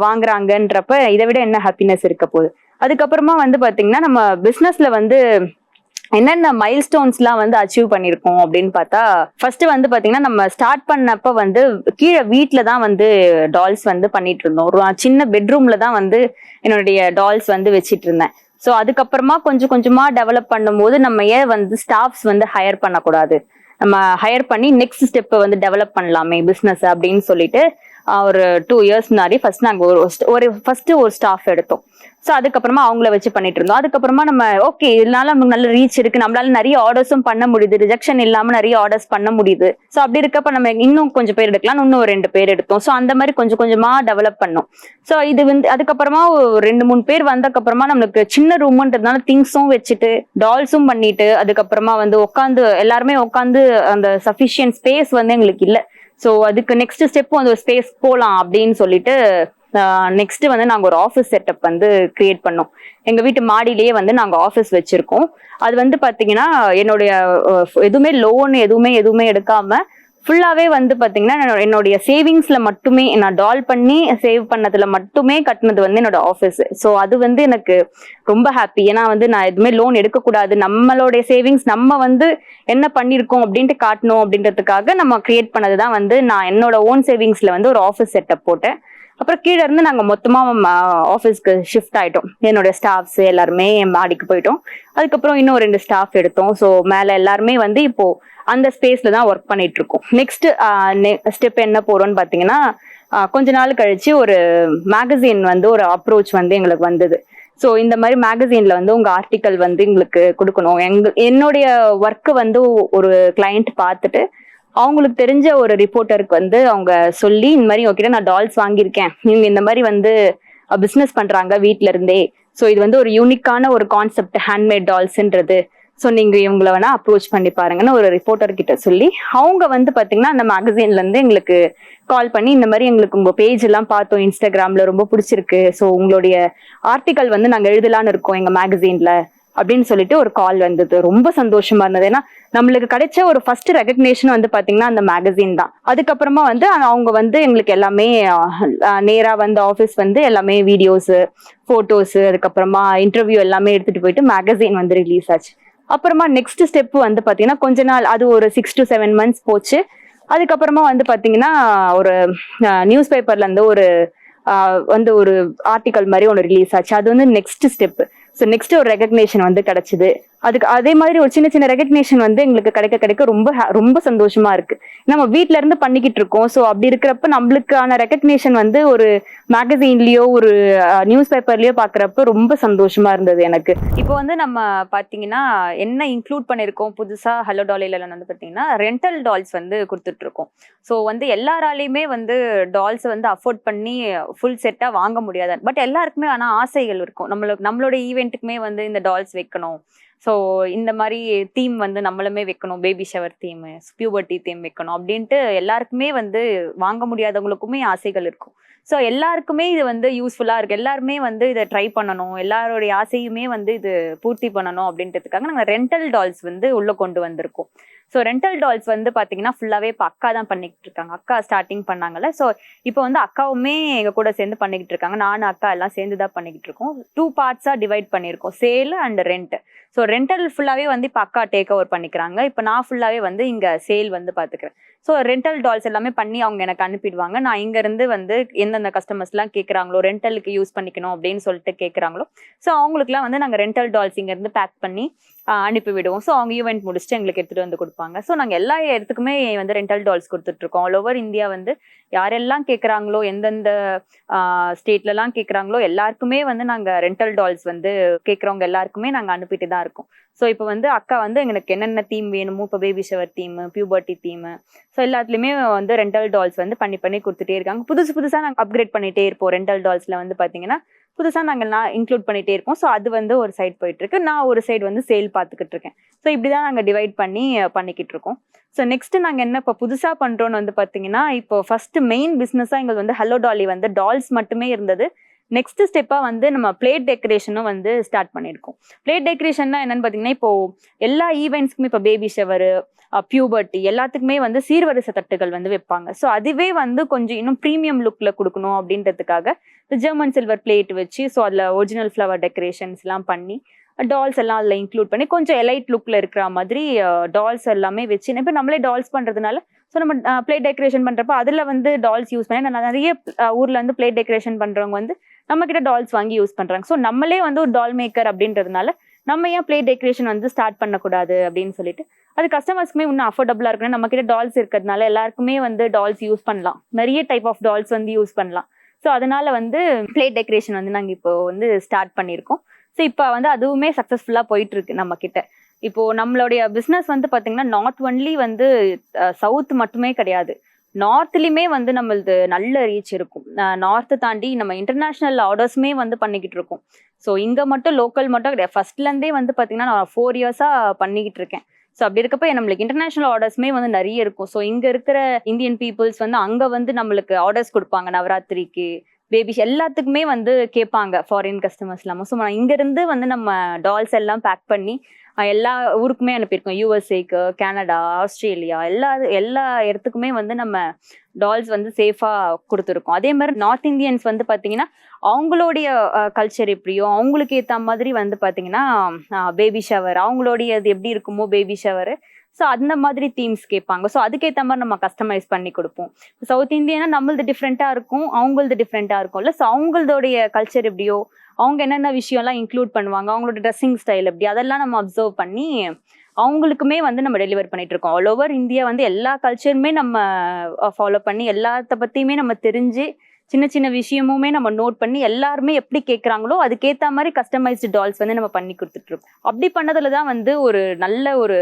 வாங்குறாங்கன்றப்ப இதை விட என்ன ஹாப்பினஸ் இருக்க போகுது. அதுக்கப்புறமா வந்து பாத்தீங்கன்னா நம்ம பிசினஸ்ல வந்து என்னென்ன மைல் ஸ்டோன்ஸ் எல்லாம் வந்து அச்சீவ் பண்ணிருக்கோம் அப்படின்னு பார்த்தா, ஃபர்ஸ்ட் வந்து பாத்தீங்கன்னா நம்ம ஸ்டார்ட் பண்ணப்ப வந்து கீழே வீட்டுல தான் வந்து டால்ஸ் வந்து பண்ணிட்டு இருந்தோம். ஒரு சின்ன பெட்ரூம்ல தான் வந்து என்னுடைய டால்ஸ் வந்து வச்சிட்டு இருந்தேன். ஸோ அதுக்கப்புறமா கொஞ்சம் கொஞ்சமா டெவலப் பண்ணும்போது நம்ம ஏன் வந்து ஸ்டாஃப்ஸ் வந்து ஹையர் பண்ணக்கூடாது, நம்ம ஹையர் பண்ணி நெக்ஸ்ட் ஸ்டெப் வந்து டெவலப் பண்ணலாமே பிசினஸ் அப்படின்னு சொல்லிட்டு ஒரு 2 years முன்னாடி ஃபர்ஸ்ட் நாங்க ஒரு ஸ்டாஃப் எடுத்தோம். ஸோ அதுக்கப்புறமா அவங்கள வச்சு பண்ணிட்டு இருந்தோம். அதுக்கப்புறமா நம்ம ஓகே இதனால நமக்கு நல்ல ரீச் இருக்கு, நம்மளால நிறைய ஆர்டர்ஸும் பண்ண முடியுது, ரிஜெக்ஷன் இல்லாம நிறைய ஆர்டர்ஸ் பண்ண முடியுது. ஸோ அப்படி இருக்கப்ப நம்ம இன்னும் கொஞ்சம் பேர் எடுக்கலாம், இன்னும் 2 பேர் எடுத்தோம். ஸோ அந்த மாதிரி கொஞ்சம் கொஞ்சமா டெவலப் பண்ணோம். ஸோ இது வந்து அதுக்கப்புறமா 2-3 பேர் வந்ததுக்கப்புறமா நம்மளுக்கு சின்ன ரூம்ன்றதுனால திங்ஸும் வச்சுட்டு டால்ஸும் பண்ணிட்டு அதுக்கப்புறமா வந்து எல்லாருமே உட்காந்து அந்த சஃபிஷியன்ட் ஸ்பேஸ் வந்து எங்களுக்கு இல்லை. ஸோ அதுக்கு நெக்ஸ்ட் ஸ்டெப் வந்து ஒரு ஸ்பேஸ் போகலாம் அப்படின்னு சொல்லிட்டு நெக்ஸ்ட் வந்து நாங்க ஒரு ஆஃபீஸ் செட்டப் வந்து கிரியேட் பண்ணோம். எங்க வீட்டு மாடியிலேயே வந்து நாங்க ஆஃபீஸ் வச்சிருக்கோம். அது வந்து பாத்தீங்கன்னா என்னுடைய எதுவுமே லோன் எதுவுமே எடுக்காம ஃபுல்லாவே வந்து பாத்தீங்கன்னா என்னுடைய சேவிங்ஸ்ல மட்டுமே நான் டால் பண்ணி சேவ் பண்ணதுல மட்டுமே கட்டினது வந்து என்னோட ஆஃபீஸ். ஸோ அது வந்து எனக்கு ரொம்ப ஹாப்பி. ஏன்னா வந்து நான் எதுவுமே லோன் எடுக்கக்கூடாது, நம்மளுடைய சேவிங்ஸ் நம்ம வந்து என்ன பண்ணிருக்கோம் அப்படின்ட்டு காட்டணும் அப்படின்றதுக்காக நம்ம கிரியேட் பண்ணதுதான் வந்து நான் என்னோட ஓன் சேவிங்ஸ்ல வந்து ஒரு ஆஃபீஸ் செட்டப் போட்டேன். அப்புறம் கீழே இருந்து நாங்க மொத்தமா ஆஃபீஸ்க்கு ஷிஃப்ட் ஆயிட்டோம். என்னோட ஸ்டாஃப்ஸ் எல்லாருமே மாடிக்கு போயிட்டோம். அதுக்கப்புறம் இன்னும் 2 ஸ்டாஃப் எடுத்தோம். ஸோ மேல எல்லாருமே வந்து இப்போ அந்த ஸ்பேஸ்ல தான் ஒர்க் பண்ணிட்டு இருக்கோம். நெக்ஸ்ட் ஸ்டெப் என்ன போறோம்னு பாத்தீங்கன்னா கொஞ்ச நாள் கழிச்சு ஒரு மேகசின் வந்து ஒரு அப்ரோச் வந்து எங்களுக்கு வந்தது. ஸோ இந்த மாதிரி மேகசின்ல வந்து உங்க ஆர்டிக்கல் வந்து எங்களுக்கு கொடுக்கணும். என்னுடைய ஒர்க்கு வந்து ஒரு கிளையண்ட் பார்த்துட்டு அவங்களுக்கு தெரிஞ்ச ஒரு ரிப்போர்ட்டருக்கு வந்து அவங்க சொல்லி இந்த மாதிரி ஓகே நான் டால்ஸ் வாங்கியிருக்கேன், நீங்க இந்த மாதிரி வந்து பிசினஸ் பண்றாங்க வீட்ல இருந்தே, ஸோ இது வந்து ஒரு யூனிக்கான ஒரு கான்செப்ட் ஹேண்ட்மேட் டால்ஸ்ன்றது, ஸோ நீங்க இவங்களை வேணா அப்ரோச் பண்ணி பாருங்கன்னு ஒரு ரிப்போர்ட்டர் கிட்ட சொல்லி அவங்க வந்து பாத்தீங்கன்னா அந்த மேகசின்ல இருந்து எங்களுக்கு கால் பண்ணி இந்த மாதிரி எங்களுக்கு உங்க பேஜ் எல்லாம் பார்த்தோம் இன்ஸ்டாகிராம்ல, ரொம்ப பிடிச்சிருக்கு, ஸோ உங்களுடைய ஆர்டிக்கல் வந்து நாங்க எழுதலான்னு இருக்கோம் எங்க மேகசின்ல அப்படின்னு சொல்லிட்டு ஒரு கால் வந்தது. ரொம்ப சந்தோஷமா இருந்தது. ஏன்னா நம்மளுக்கு கிடைச்ச ஒரு ஃபர்ஸ்ட் ரெகக்னேஷன் வந்து பாத்தீங்கன்னா அந்த மேகசின் தான். அதுக்கப்புறமா வந்து அவங்க வந்து எங்களுக்கு எல்லாமே நேரா வந்து ஆஃபீஸ் வந்து எல்லாமே வீடியோஸ் போட்டோஸ் அதுக்கப்புறமா இன்டர்வியூ எல்லாமே எடுத்துட்டு போயிட்டு மேகசின் வந்து ரிலீஸ் ஆச்சு. அப்புறமா நெக்ஸ்ட் ஸ்டெப் வந்து பாத்தீங்கன்னா கொஞ்ச நாள் அது ஒரு 6 to 7 months போச்சு. அதுக்கப்புறமா வந்து பாத்தீங்கன்னா ஒரு நியூஸ் பேப்பர்ல இருந்து வந்து ஒரு ஆர்டிகல் மாதிரி ஒன்று ரிலீஸ் ஆச்சு. அது வந்து நெக்ஸ்ட் ஸ்டெப். ஸோ நெக்ஸ்ட் ஒரு ரெகக்னேஷன் வந்து கிடைச்சது. அதுக்கு அதே மாதிரி ஒரு சின்ன சின்ன ரெகக்னேஷன் வந்து எங்களுக்கு கிடைக்க கிடைக்க ரொம்ப ரொம்ப சந்தோஷமா இருக்கு. நம்ம வீட்ல இருந்து பண்ணிக்கிட்டு இருக்கோம். ஸோ அப்படி இருக்கிறப்ப நம்மளுக்கான ரெகக்னேஷன் வந்து ஒரு மேகசீன்லயோ ஒரு நியூஸ் பேப்பர்லயோ பாக்குறப்ப ரொம்ப சந்தோஷமா இருந்தது எனக்கு. இப்போ வந்து நம்ம பாத்தீங்கன்னா என்ன இன்க்ளூட் பண்ணிருக்கோம் புதுசா ஹலோ டாலில வந்து பாத்தீங்கன்னா ரெண்டல் டால்ஸ் வந்து கொடுத்துட்டு இருக்கோம். ஸோ வந்து எல்லாராலையுமே வந்து டால்ஸ் வந்து அஃபோர்ட் பண்ணி ஃபுல் செட்டா வாங்க முடியாது. பட் எல்லாருக்குமே ஆனா ஆசைகள் இருக்கும். நம்மளோட ஈவெண்ட்டுக்குமே வந்து இந்த டால்ஸ் வைக்கணும். ஸோ இந்த மாதிரி தீம் வந்து நம்மளுமே வைக்கணும், baby shower theme, puberty theme வைக்கணும் அப்படின்ட்டு எல்லாருக்குமே வந்து வாங்க முடியாதவங்களுக்குமே ஆசைகள் இருக்கும். ஸோ எல்லாருக்குமே இது வந்து யூஸ்ஃபுல்லா இருக்கு. எல்லாருமே வந்து இதை ட்ரை பண்ணணும், எல்லாருடைய ஆசையுமே வந்து இது பூர்த்தி பண்ணணும் அப்படின்றதுக்காக நாங்கள் ரெண்டல் டால்ஸ் வந்து உள்ள கொண்டு வந்திருக்கோம். ஸோ ரெண்டல் டால்ஸ் வந்து பாத்தீங்கன்னா ஃபுல்லாவே இப்போ அக்கா தான் பண்ணிக்கிட்டு இருக்காங்க. அக்கா ஸ்டார்டிங் பண்ணாங்கல்ல, ஸோ இப்போ வந்து அக்காவுமே எங்க கூட சேர்ந்து பண்ணிக்கிட்டு இருக்காங்க. நானும் அக்கா எல்லாம் சேர்ந்து தான் பண்ணிக்கிட்டு இருக்கோம். 2 பார்ட்ஸா டிவைட் பண்ணியிருக்கோம், sale and rent. So rental ஃபுல்லாவே வந்து இப்போ அக்கா டேக் ஓவர் பண்ணிக்கிறாங்க. இப்போ நான் ஃபுல்லாவே வந்து இங்க சேல் வந்து பாத்துக்கிறேன். ஸோ ரெண்டல் டால்ஸ் எல்லாமே பண்ணி அவங்க எனக்கு அனுப்பிடுவாங்க. நான் இங்க இருந்து வந்து எந்தெந்த கஸ்டமர்ஸ் எல்லாம் கேட்கறாங்களோ ரெண்டலுக்கு யூஸ் பண்ணிக்கணும் அப்படின்னு சொல்லிட்டு கேட்கறாங்களோ, ஸோ அவங்களுக்குலாம் வந்து நாங்க ரெண்டல் டால்ஸ் இங்க இருந்து பேக் பண்ணி அனுப்பி விடுவோம். ஸோ அவங்க ஈவெண்ட் முடிச்சுட்டு எங்களுக்கு எடுத்துட்டு வந்து கொடுப்பாங்க. ஸோ நாங்கள் எல்லா இடத்துக்குமே வந்து ரெண்டல் டால்ஸ் கொடுத்துட்டு இருக்கோம். ஆல் ஓவர் இந்தியா வந்து யாரெல்லாம் கேட்குறாங்களோ, எந்தெந்த ஸ்டேட்லலாம் கேட்குறாங்களோ எல்லாருக்குமே வந்து நாங்கள் ரெண்டல் டால்ஸ் வந்து கேட்குறவங்க எல்லாருக்குமே நாங்கள் அனுப்பிட்டு தான் இருக்கோம். ஸோ இப்போ வந்து அக்கா வந்து எங்களுக்கு என்னென்ன தீம் வேணுமோ, இப்போ baby shower theme, puberty theme, so எல்லாத்துலேயுமே வந்து ரெண்டல் டால்ஸ் வந்து பண்ணி கொடுத்துட்டே இருக்காங்க. புதுசாக நாங்கள் அப்கிரேட் பண்ணிட்டே இருப்போம். ரெண்டல் டால்ஸில் வந்து பார்த்தீங்கன்னா புதுசாக நாங்கள் இன்க்ளூட் பண்ணிட்டே இருப்போம். ஸோ அது வந்து ஒரு சைட் போயிட்டு இருக்கு, நான் ஒரு சைடு வந்து சேல் பார்த்துக்கிட்டு இருக்கேன். ஸோ இப்படிதான் நாங்கள் டிவைட் பண்ணிக்கிட்டு இருக்கோம். ஸோ நெக்ஸ்ட் நாங்கள் என்ன இப்போ புதுசாக பண்றோம்னு வந்து பார்த்தீங்கன்னா, இப்போ ஃபர்ஸ்ட் மெயின் பிஸ்னஸாக எங்களுக்கு வந்து ஹலோ டாலி வந்து டால்ஸ் மட்டுமே இருந்தது. நெக்ஸ்ட் ஸ்டெப்பாக வந்து நம்ம பிளேட் டெக்கரேஷனும் வந்து ஸ்டார்ட் பண்ணியிருக்கோம். பிளேட் டெக்கரேஷன்னா என்னன்னு பார்த்தீங்கன்னா, இப்போ எல்லா ஈவெண்ட்ஸ்க்குமே இப்போ பேபி ஷவர், பியூபர்ட்டி எல்லாத்துக்குமே வந்து சீர்வரிசை தட்டுகள் வந்து வைப்பாங்க. ஸோ அதுவே வந்து கொஞ்சம் இன்னும் ப்ரீமியம் லுக்ல கொடுக்கணும் அப்படின்றதுக்காக ஜெர்மன் சில்வர் பிளேட் வச்சு, ஸோ அதில் ஒரிஜினல் ஃப்ளவர் டெக்கரேஷன்ஸ் எல்லாம் பண்ணி டால்ஸ் எல்லாம் அதில் இன்க்ளூட் பண்ணி கொஞ்சம் எலைட் லுக்ல இருக்கிற மாதிரி டால்ஸ் எல்லாமே வச்சு, இப்போ நம்மளே டால்ஸ் பண்றதுனால ஸோ நம்ம பிளேட் டெக்கரேஷன் பண்றப்ப அதில் வந்து டால்ஸ் யூஸ் பண்ணி நிறைய ஊர்ல இருந்து பிளேட் டெக்கரேஷன் பண்றவங்க வந்து நம்ம கிட்ட டால்ஸ் வாங்கி யூஸ் பண்றாங்க. ஸோ நம்மளே வந்து ஒரு டால் மேக்கர் அப்படின்றதுனால நம்ம ஏன் பிளேட் டெக்கரேஷன் வந்து ஸ்டார்ட் பண்ணக்கூடாது அப்படின்னு சொல்லிட்டு, அது கஸ்டமர்ஸ்க்குமே இன்னும் அஃபோர்டபுளா இருக்குன்னா நம்ம கிட்ட டால்ஸ் இருக்கிறதுனால எல்லாருக்குமே வந்து டால்ஸ் யூஸ் பண்ணலாம், நிறைய டைப் ஆஃப் டால்ஸ் வந்து யூஸ் பண்ணலாம். ஸோ அதனால வந்து பிளேட் டெக்கரேஷன் வந்து நாங்கள் இப்போ வந்து ஸ்டார்ட் பண்ணியிருக்கோம். ஸோ இப்போ வந்து அதுவுமே சக்ஸஸ்ஃபுல்லாக போயிட்டு இருக்கு நம்ம கிட்ட. இப்போ நம்மளுடைய பிஸ்னஸ் வந்து பார்த்தீங்கன்னா நாட் ஒன்லி வந்து சவுத் மட்டுமே கிடையாது, நார்த்லயுமே வந்து நம்மளது நல்ல ரீச் இருக்கும். நார்த்து தாண்டி நம்ம இன்டர்நேஷனல் ஆர்டர்ஸுமே வந்து பண்ணிக்கிட்டு இருக்கோம். ஸோ இங்கே மட்டும் லோக்கல் மட்டும் கிடையாது, ஃபர்ஸ்ட்லேருந்தே வந்து பார்த்தீங்கன்னா நான் 4 இயர்ஸாக பண்ணிக்கிட்டு இருக்கேன். ஸோ அப்படி இருக்கப்ப நம்மளுக்கு இன்டர்நேஷனல் ஆர்டர்ஸ்மே வந்து நிறைய இருக்கும். ஸோ இங்கே இருக்கிற இந்தியன் பீப்புள்ஸ் வந்து அங்கே வந்து நம்மளுக்கு ஆர்டர்ஸ் கொடுப்பாங்க, நவராத்திரிக்கு, பேபி எல்லாத்துக்குமே வந்து கேட்பாங்க ஃபாரின் கஸ்டமர்ஸ் இல்லாமல். ஸோ இங்கேருந்து வந்து நம்ம டால்ஸ் எல்லாம் பேக் பண்ணி எல்லா ஊருக்குமே அனுப்பியிருக்கோம். யூஎஸ்ஏக்கு, கனடா, ஆஸ்திரேலியா, எல்லா இடத்துக்குமே வந்து நம்ம டால்ஸ் வந்து சேஃபா கொடுத்துருக்கோம். அதே மாதிரி நார்த் இந்தியன்ஸ் வந்து பார்த்தீங்கன்னா அவங்களுடைய கல்ச்சர் எப்படியோ அவங்களுக்கு ஏற்ற மாதிரி வந்து பார்த்தீங்கன்னா பேபி ஷவர் அவங்களுடைய அது எப்படி இருக்குமோ பேபி ஷவர், ஸோ அந்த மாதிரி தீம்ஸ் கேட்பாங்க. ஸோ அதுக்கேற்ற மாதிரி நம்ம கஸ்டமைஸ் பண்ணி கொடுப்போம். சவுத் இந்தியனா நம்மளது டிஃப்ரெண்ட்டாக இருக்கும், அவங்களது டிஃப்ரெண்ட்டாக இருக்கும்ல. ஸோ அவங்களோடைய கல்ச்சர் எப்படியோ அவங்க என்னென்ன விஷயம்லாம் இன்க்ளூட் பண்ணுவாங்க, அவங்களோட ட்ரெஸ்ஸிங் ஸ்டைல் எப்படி, அதெல்லாம் நம்ம அப்சர்வ் பண்ணி அவங்களுக்குமே வந்து நம்ம டெலிவர் பண்ணிட்டு இருக்கோம். ஆல் ஓவர் இந்தியா வந்து எல்லா கல்ச்சருமே நம்ம ஃபாலோ பண்ணி எல்லாத்த பற்றியுமே நம்ம தெரிஞ்சு சின்ன சின்ன விஷயமுமே நம்ம நோட் பண்ணி எல்லாருமே எப்படி கேட்குறாங்களோ அதுக்கேற்ற மாதிரி கஸ்டமைஸ்டு டால்ஸ் வந்து நம்ம பண்ணி கொடுத்துட்ருக்கோம். அப்படி பண்ணதில் தான் வந்து ஒரு நல்ல ஒரு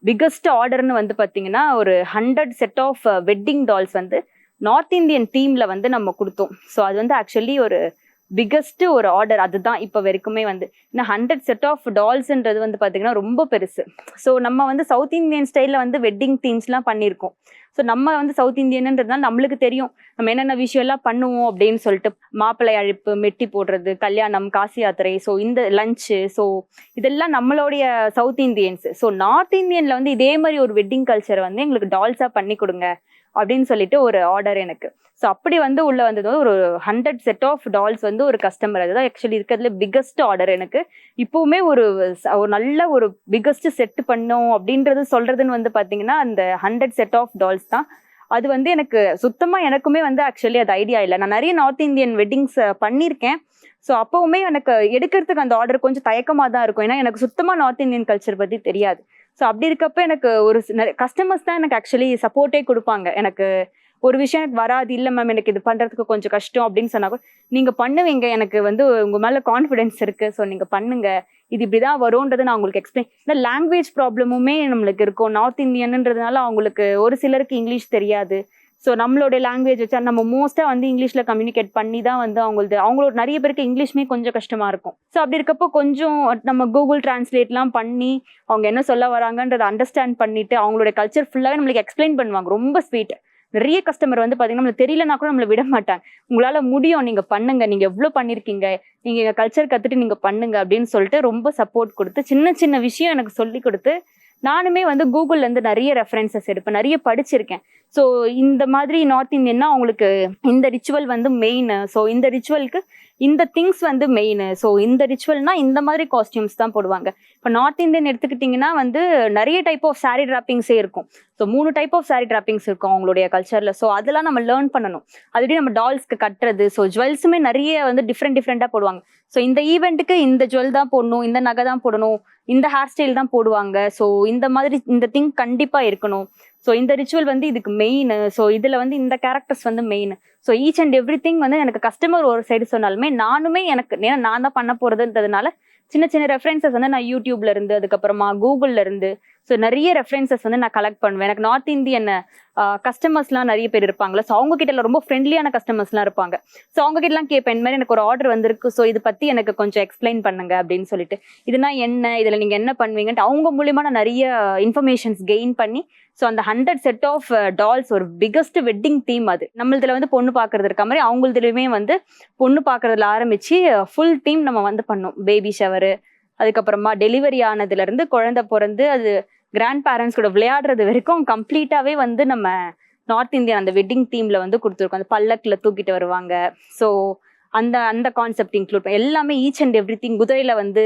பிக்கஸ்ட் ஆர்டர்னு வந்து பார்த்தீங்கன்னா ஒரு 100 செட் ஆஃப் வெட்டிங் டால்ஸ் வந்து நார்த் இந்தியன் தீமில் வந்து நம்ம கொடுத்தோம். ஸோ அது வந்து ஆக்சுவலி ஒரு பிக்கஸ்ட் ஒரு ஆர்டர். அதுதான் இப்போ வரைக்குமே வந்து இன்னும் 100 செட் ஆஃப் டால்ஸ்ன்றது வந்து பார்த்தீங்கன்னா ரொம்ப பெருசு. ஸோ நம்ம வந்து சவுத் இந்தியன் ஸ்டைலில் வந்து வெட்டிங் தீம்ஸ்லாம் பண்ணியிருக்கோம். ஸோ நம்ம வந்து சவுத் இந்தியன்ன்றதுனால நம்மளுக்கு தெரியும் நம்ம என்னென்ன விஷயம் எல்லாம் பண்ணுவோம் அப்படின்னு சொல்லிட்டு, மாப்பிள்ளை அழைப்பு, மெட்டி போடுறது, கல்யாணம், காசி யாத்திரை, ஸோ இந்த லஞ்சு, ஸோ இதெல்லாம் நம்மளுடைய சவுத் இந்தியன்ஸ். ஸோ நார்த் இந்தியன்ல வந்து இதே மாதிரி ஒரு வெட்டிங் கல்ச்சரை வந்து எங்களுக்கு டால்ஸாக பண்ணி கொடுங்க அப்படின்னு சொல்லிட்டு ஒரு ஆர்டர் எனக்கு. ஸோ அப்படி வந்து உள்ள வந்தது ஒரு 100 செட் ஆஃப் டால்ஸ் வந்து ஒரு கஸ்டமர். அதுதான் ஆக்சுவலி இருக்கிறதுல பிக்கஸ்ட் ஆர்டர் எனக்கு. இப்பவுமே ஒரு நல்ல ஒரு பிக்கஸ்ட் செட் பண்ணோம் அப்படின்றது சொல்றதுன்னு வந்து பாத்தீங்கன்னா அந்த 100 செட் ஆஃப் டால்ஸ் தான். அது வந்து எனக்கு சுத்தமா எனக்குமே வந்து ஆக்சுவலி அது ஐடியா இல்லை. நான் நிறைய நார்த் இந்தியன் வெட்டிங்ஸ் பண்ணியிருக்கேன். ஸோ அப்பவுமே எனக்கு எடுக்கிறதுக்கு அந்த ஆர்டர் கொஞ்சம் தயக்கமா தான் இருக்கும். ஏன்னா எனக்கு சுத்தமா நார்த் இந்தியன் கல்ச்சர் பத்தி தெரியாது. ஸோ அப்படி இருக்கப்ப எனக்கு ஒரு கஸ்டமர்ஸ் தான் எனக்கு ஆக்சுவலி சப்போர்ட்டே கொடுப்பாங்க. எனக்கு ஒரு விஷயம் எனக்கு வராது, இல்லை மேம் எனக்கு இது பண்றதுக்கு கொஞ்சம் கஷ்டம் அப்படின்னு சொன்னா கூட நீங்க பண்ணுவீங்க, எனக்கு வந்து உங்க மேல கான்ஃபிடென்ஸ் இருக்கு, ஸோ நீங்க பண்ணுங்க, இது இப்படிதான் வரும்ன்றது நான் உங்களுக்கு எக்ஸ்பிளைன். இந்த லாங்குவேஜ் ப்ராப்ளமுமே நம்மளுக்கு இருக்கும். நார்த் இந்தியன்ன்றதுனால அவங்களுக்கு ஒரு சிலருக்கு இங்கிலீஷ் தெரியாது. ஸோ நம்மளோட லாங்குவேஜ் வச்சா நம்ம மோஸ்ட்டாக வந்து இங்கிலீஷில் கம்யூனிகேட் பண்ணி தான் வந்து அவங்களோட நிறைய பேருக்கு இங்கிலீஷ்மே கொஞ்சம் கஷ்டமாக இருக்கும். ஸோ அப்படி இருக்கப்போ கொஞ்சம் நம்ம கூகுள் டிரான்ஸ்லேட்லாம் பண்ணி அவங்க என்ன சொல்ல வராங்கன்றதை அண்டர்ஸ்டாண்ட் பண்ணிட்டு அவங்களோட கல்ச்சர் ஃபுல்லாகவே நம்மளுக்கு எக்ஸ்பிளைன் பண்ணுவாங்க. ரொம்ப ஸ்வீட். நிறைய கஸ்டமர் வந்து பார்த்தீங்கன்னா நம்மளுக்கு தெரியலனா கூட நம்மளை விட மாட்டாங்க. உங்களால் முடியும், நீங்கள் பண்ணுங்க, நீங்கள் எவ்வளோ பண்ணியிருக்கீங்க, நீங்கள் எங்கள் கல்ச்சர் கற்றுட்டு நீங்கள் பண்ணுங்க அப்படின்னு சொல்லிட்டு ரொம்ப சப்போர்ட் கொடுத்து சின்ன சின்ன விஷயம் எனக்கு சொல்லி கொடுத்து நானுமே வந்து கூகுள்லேருந்து நிறைய ரெஃபரன்சஸ் எடுப்பேன், நிறைய படிச்சிருக்கேன். ஸோ இந்த மாதிரி நார்த் இந்தியன்னா அவங்களுக்கு இந்த ரிச்சுவல் வந்து மெயின். ஸோ இந்த ரிச்சுவலுக்கு இந்த திங்ஸ் வந்து மெயின். ஸோ இந்த ரிச்சுவல்னா இந்த மாதிரி காஸ்டியூம்ஸ் தான் போடுவாங்க. இப்போ நார்த் இந்தியன் எடுத்துக்கிட்டிங்கன்னா வந்து நிறைய டைப் ஆஃப் சாரீ டிராப்பிங்ஸே இருக்கும். So 3 type of sari drapings இருக்கும் அவங்களுடைய கல்ச்சரில். ஸோ அதெல்லாம் நம்ம லேர்ன் பண்ணணும். அதுலேயும் நம்ம டால்ஸ்க்கு கட்டுறது. ஸோ ஜுவல்ஸுமே நிறைய வந்து டிஃப்ரெண்ட்டாக போடுவாங்க. ஸோ இந்த ஈவெண்ட்டுக்கு இந்த ஜுவல் தான் போடணும், இந்த நகை தான் போடணும், இந்த ஹேர் ஸ்டைல் தான் போடுவாங்க. ஸோ இந்த மாதிரி இந்த திங் கண்டிப்பாக இருக்கணும். ஸோ இந்த ரிச்சுவல் வந்து இதுக்கு மெயின். ஸோ இதில் வந்து இந்த கேரக்டர்ஸ் வந்து main. So each and every thing வந்து எனக்கு கஸ்டமர் ஒரு சைடு சொன்னாலுமே நானுமே எனக்கு ஏன்னா நான் தான் பண்ண போகிறதுன்றதுனால சின்ன சின்ன ரெஃபரன்சஸ் வந்து நான் யூடியூப்ல இருந்து அதுக்கப்புறமா கூகுள்ல இருந்து ஸோ நிறைய ரெஃபரன்சஸ் வந்து நான் கலெக்ட் பண்ணுவேன். எனக்கு நார்த் இந்தியன் கஸ்டமர்ஸ்லாம் நிறைய பேர் இருப்பாங்களா. ஸோ அவங்க கிட்ட ரொம்ப ஃப்ரெண்ட்லியான கஸ்டமர்ஸ்லாம் இருப்பாங்க. ஸோ அவங்க கிட்டலாம் கேட்பேன், இந்த மாதிரி எனக்கு ஒரு ஆர்டர் வந்திருக்கு, ஸோ இதை பற்றி எனக்கு கொஞ்சம் எக்ஸ்பிளைன் பண்ணுங்க அப்படின்னு சொல்லிட்டு. இதுனா என்ன, இதில் நீங்கள் என்ன பண்ணுவீங்கன்ட்டு அவங்க மூலியமாக நான் நிறைய இன்ஃபர்மேஷன்ஸ் கெயின் பண்ணி ஸோ அந்த 100 செட் ஆஃப் டால்ஸ் ஒரு பிக்கஸ்ட் வெட்டிங் தீம். அது நம்மளதுல வந்து பொண்ணு பார்க்கறது இருக்க மாதிரி அவங்களதுலையுமே வந்து பொண்ணு பார்க்கறதுல ஆரம்பிச்சு ஃபுல் டீம் நம்ம வந்து பண்ணோம். பேபி ஷவரு, அதுக்கப்புறமா டெலிவரி ஆனதுல இருந்து குழந்தை பிறந்து அது கிராண்ட் பேரண்ட்ஸ் கூட விளையாடுறது வரைக்கும் கம்ப்ளீட்டாவே வந்து நம்ம நார்த் இந்தியன் அந்த வெட்டிங் தீம்ல வந்து கொடுத்துருக்கோம். அந்த பல்லக்கில் தூக்கிட்டு வருவாங்க. ஸோ அந்த அந்த கான்செப்ட் இன்க்ளூட் எல்லாமே ஈச் அண்ட் எவ்ரி திங். குதிரையில வந்து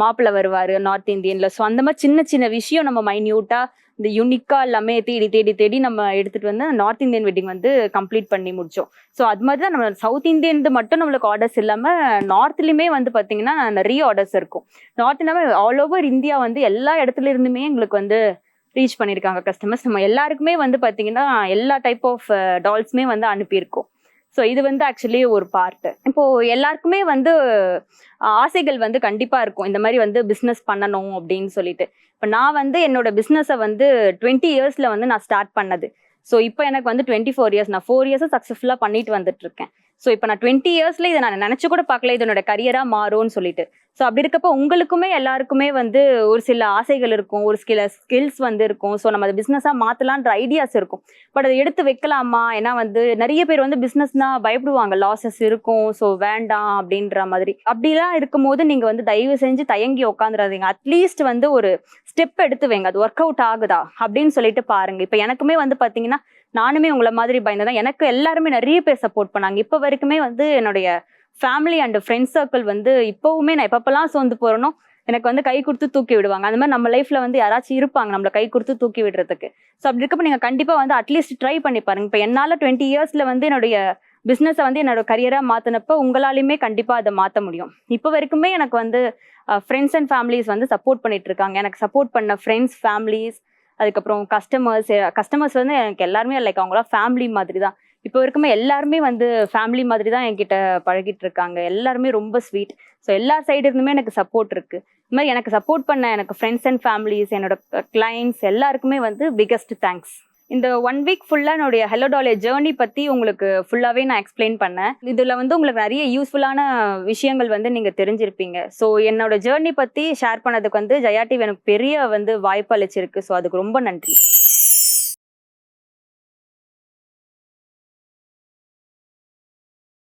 மாப்பிள்ளை வருவாரு நார்த் இந்தியன்ல. ஸோ அந்த மாதிரி சின்ன சின்ன விஷயம் நம்ம மைன்யூட்டா இந்த யூனிக்கா எல்லாமே தேடி தேடி தேடி நம்ம எடுத்துட்டு வந்து நார்த் இந்தியன் வெட்டிங் வந்து கம்ப்ளீட் பண்ணி முடிச்சோம். ஸோ அது மாதிரி தான் நம்ம சவுத் இந்தியன் மட்டும் நம்மளுக்கு ஆர்டர்ஸ் இல்லாமல் நார்த்லயுமே வந்து பார்த்தீங்கன்னா நிறைய ஆர்டர்ஸ் இருக்கும். நார்த் இல்லாமல் ஆல் ஓவர் இந்தியா வந்து எல்லா இடத்துல இருந்துமே எங்களுக்கு வந்து ரீச் பண்ணியிருக்காங்க கஸ்டமர்ஸ். நம்ம எல்லாருக்குமே வந்து பார்த்தீங்கன்னா எல்லா டைப் ஆஃப் டால்ஸுமே வந்து அனுப்பியிருக்கோம். ஸோ இது வந்து ஆக்சுவலி ஒரு பார்ட்டு. இப்போ எல்லாருக்குமே வந்து ஆசைகள் வந்து கண்டிப்பா இருக்கும், இந்த மாதிரி வந்து பிஸ்னஸ் பண்ணணும் அப்படின்னு சொல்லிட்டு. இப்போ நான் வந்து என்னோட பிஸ்னஸை வந்து 20 இயர்ஸ்ல வந்து நான் ஸ்டார்ட் பண்ணது. ஸோ இப்போ எனக்கு வந்து 24 இயர்ஸ், நான் 4 இயர்ஸை சக்ஸஸ்ஃபுல்லாக பண்ணிட்டு வந்துட்டு இருக்கேன். ஸோ இப்போ நான் 20 இயர்ஸ்ல இதை நான் நினைச்சு கூட பார்க்கல இது என்னோட கரியரா மாறும்னு சொல்லிட்டு. ஸோ அப்படி இருக்கப்போ உங்களுக்குமே எல்லாருக்குமே வந்து ஒரு சில ஆசைகள் இருக்கும், ஒரு சில ஸ்கில்ஸ் வந்து இருக்கும். ஸோ நம்ம அதை பிஸ்னஸாக மாற்றலான்ற ஐடியாஸ் இருக்கும். பட் அதை எடுத்து வைக்கலாமா? ஏன்னா வந்து நிறைய பேர் வந்து பிஸ்னஸ்னா பயப்படுவாங்க, லாஸஸ் இருக்கும், ஸோ வேண்டாம் அப்படின்ற மாதிரி. அப்படிலாம் இருக்கும்போது நீங்கள் வந்து தயவு செஞ்சு தயங்கி உட்காந்துடாதீங்க. அட்லீஸ்ட் வந்து ஒரு ஸ்டெப் எடுத்து வைங்க. அது ஒர்க் அவுட் ஆகுதா அப்படின்னு சொல்லிட்டு பாருங்க. இப்போ எனக்குமே வந்து பார்த்தீங்கன்னா நானுமே உங்களை மாதிரி பயந்துதான். எனக்கு எல்லாருமே நிறைய பேர் சப்போர்ட் பண்ணாங்க. இப்போ வரைக்குமே வந்து என்னுடைய ஃபேமிலி அண்ட் ஃப்ரெண்ட்ஸ் சர்க்கிள் வந்து இப்போவுமே நான் எப்பப்பெல்லாம் சோர்ந்து போறேனோ எனக்கு வந்து கை கொடுத்து தூக்கி விடுவாங்க. அந்த மாதிரி நம்ம லைஃப்ல வந்து யாராச்சும் இருப்பாங்க நம்மளை கை கொடுத்து தூக்கி விடுறதுக்கு. ஸோ அப்படி இருக்கப்போ நீங்க கண்டிப்பா வந்து அட்லீஸ்ட் ட்ரை பண்ணி பாருங்க. இப்போ என்னால 20 இயர்ஸ்ல வந்து என்னுடைய பிஸ்னஸை வந்து என்னோட கரியரா மாத்தினப்ப உங்களாலையுமே கண்டிப்பா அதை மாற்ற முடியும். இப்போ வரைக்குமே எனக்கு வந்து ஃப்ரெண்ட்ஸ் அண்ட் ஃபேமிலிஸ் வந்து சப்போர்ட் பண்ணிட்டு இருக்காங்க. எனக்கு சப்போர்ட் பண்ண ஃப்ரெண்ட்ஸ், ஃபேமிலிஸ், அதுக்கப்புறம் கஸ்டமர்ஸ் வந்து எனக்கு எல்லாருமே லைக் அவங்களாம் ஃபேமிலி மாதிரி தான். இப்போ வரைக்குமே எல்லாருமே வந்து ஃபேமிலி மாதிரி தான் என்கிட்ட பழகிட்டு இருக்காங்க. எல்லாருமே ரொம்ப ஸ்வீட். ஸோ எல்லா சைடு இருந்துமே எனக்கு சப்போர்ட் இருக்கு. இந்த மாதிரி எனக்கு சப்போர்ட் பண்ண எனக்கு ஃப்ரெண்ட்ஸ் அண்ட் ஃபேமிலிஸ், என்னோட கிளைண்ட்ஸ் எல்லாருக்குமே வந்து பிக்கஸ்ட் தேங்க்ஸ். இந்த 1 வீக் ஃபுல்லாக என்னுடைய ஹலோ டாலே ஜேர்னி பற்றி உங்களுக்கு ஃபுல்லாகவே நான் எக்ஸ்பிளைன் பண்ணேன். இதில் வந்து உங்களுக்கு நிறைய யூஸ்ஃபுல்லான விஷயங்கள் வந்து நீங்கள் தெரிஞ்சிருப்பீங்க. ஸோ என்னோட ஜேர்னி பற்றி ஷேர் பண்ணதுக்கு வந்து ஜெயா டிவி எனக்கு பெரிய வந்து வாய்ப்பு அளிச்சிருக்கு. ஸோ அதுக்கு ரொம்ப நன்றி.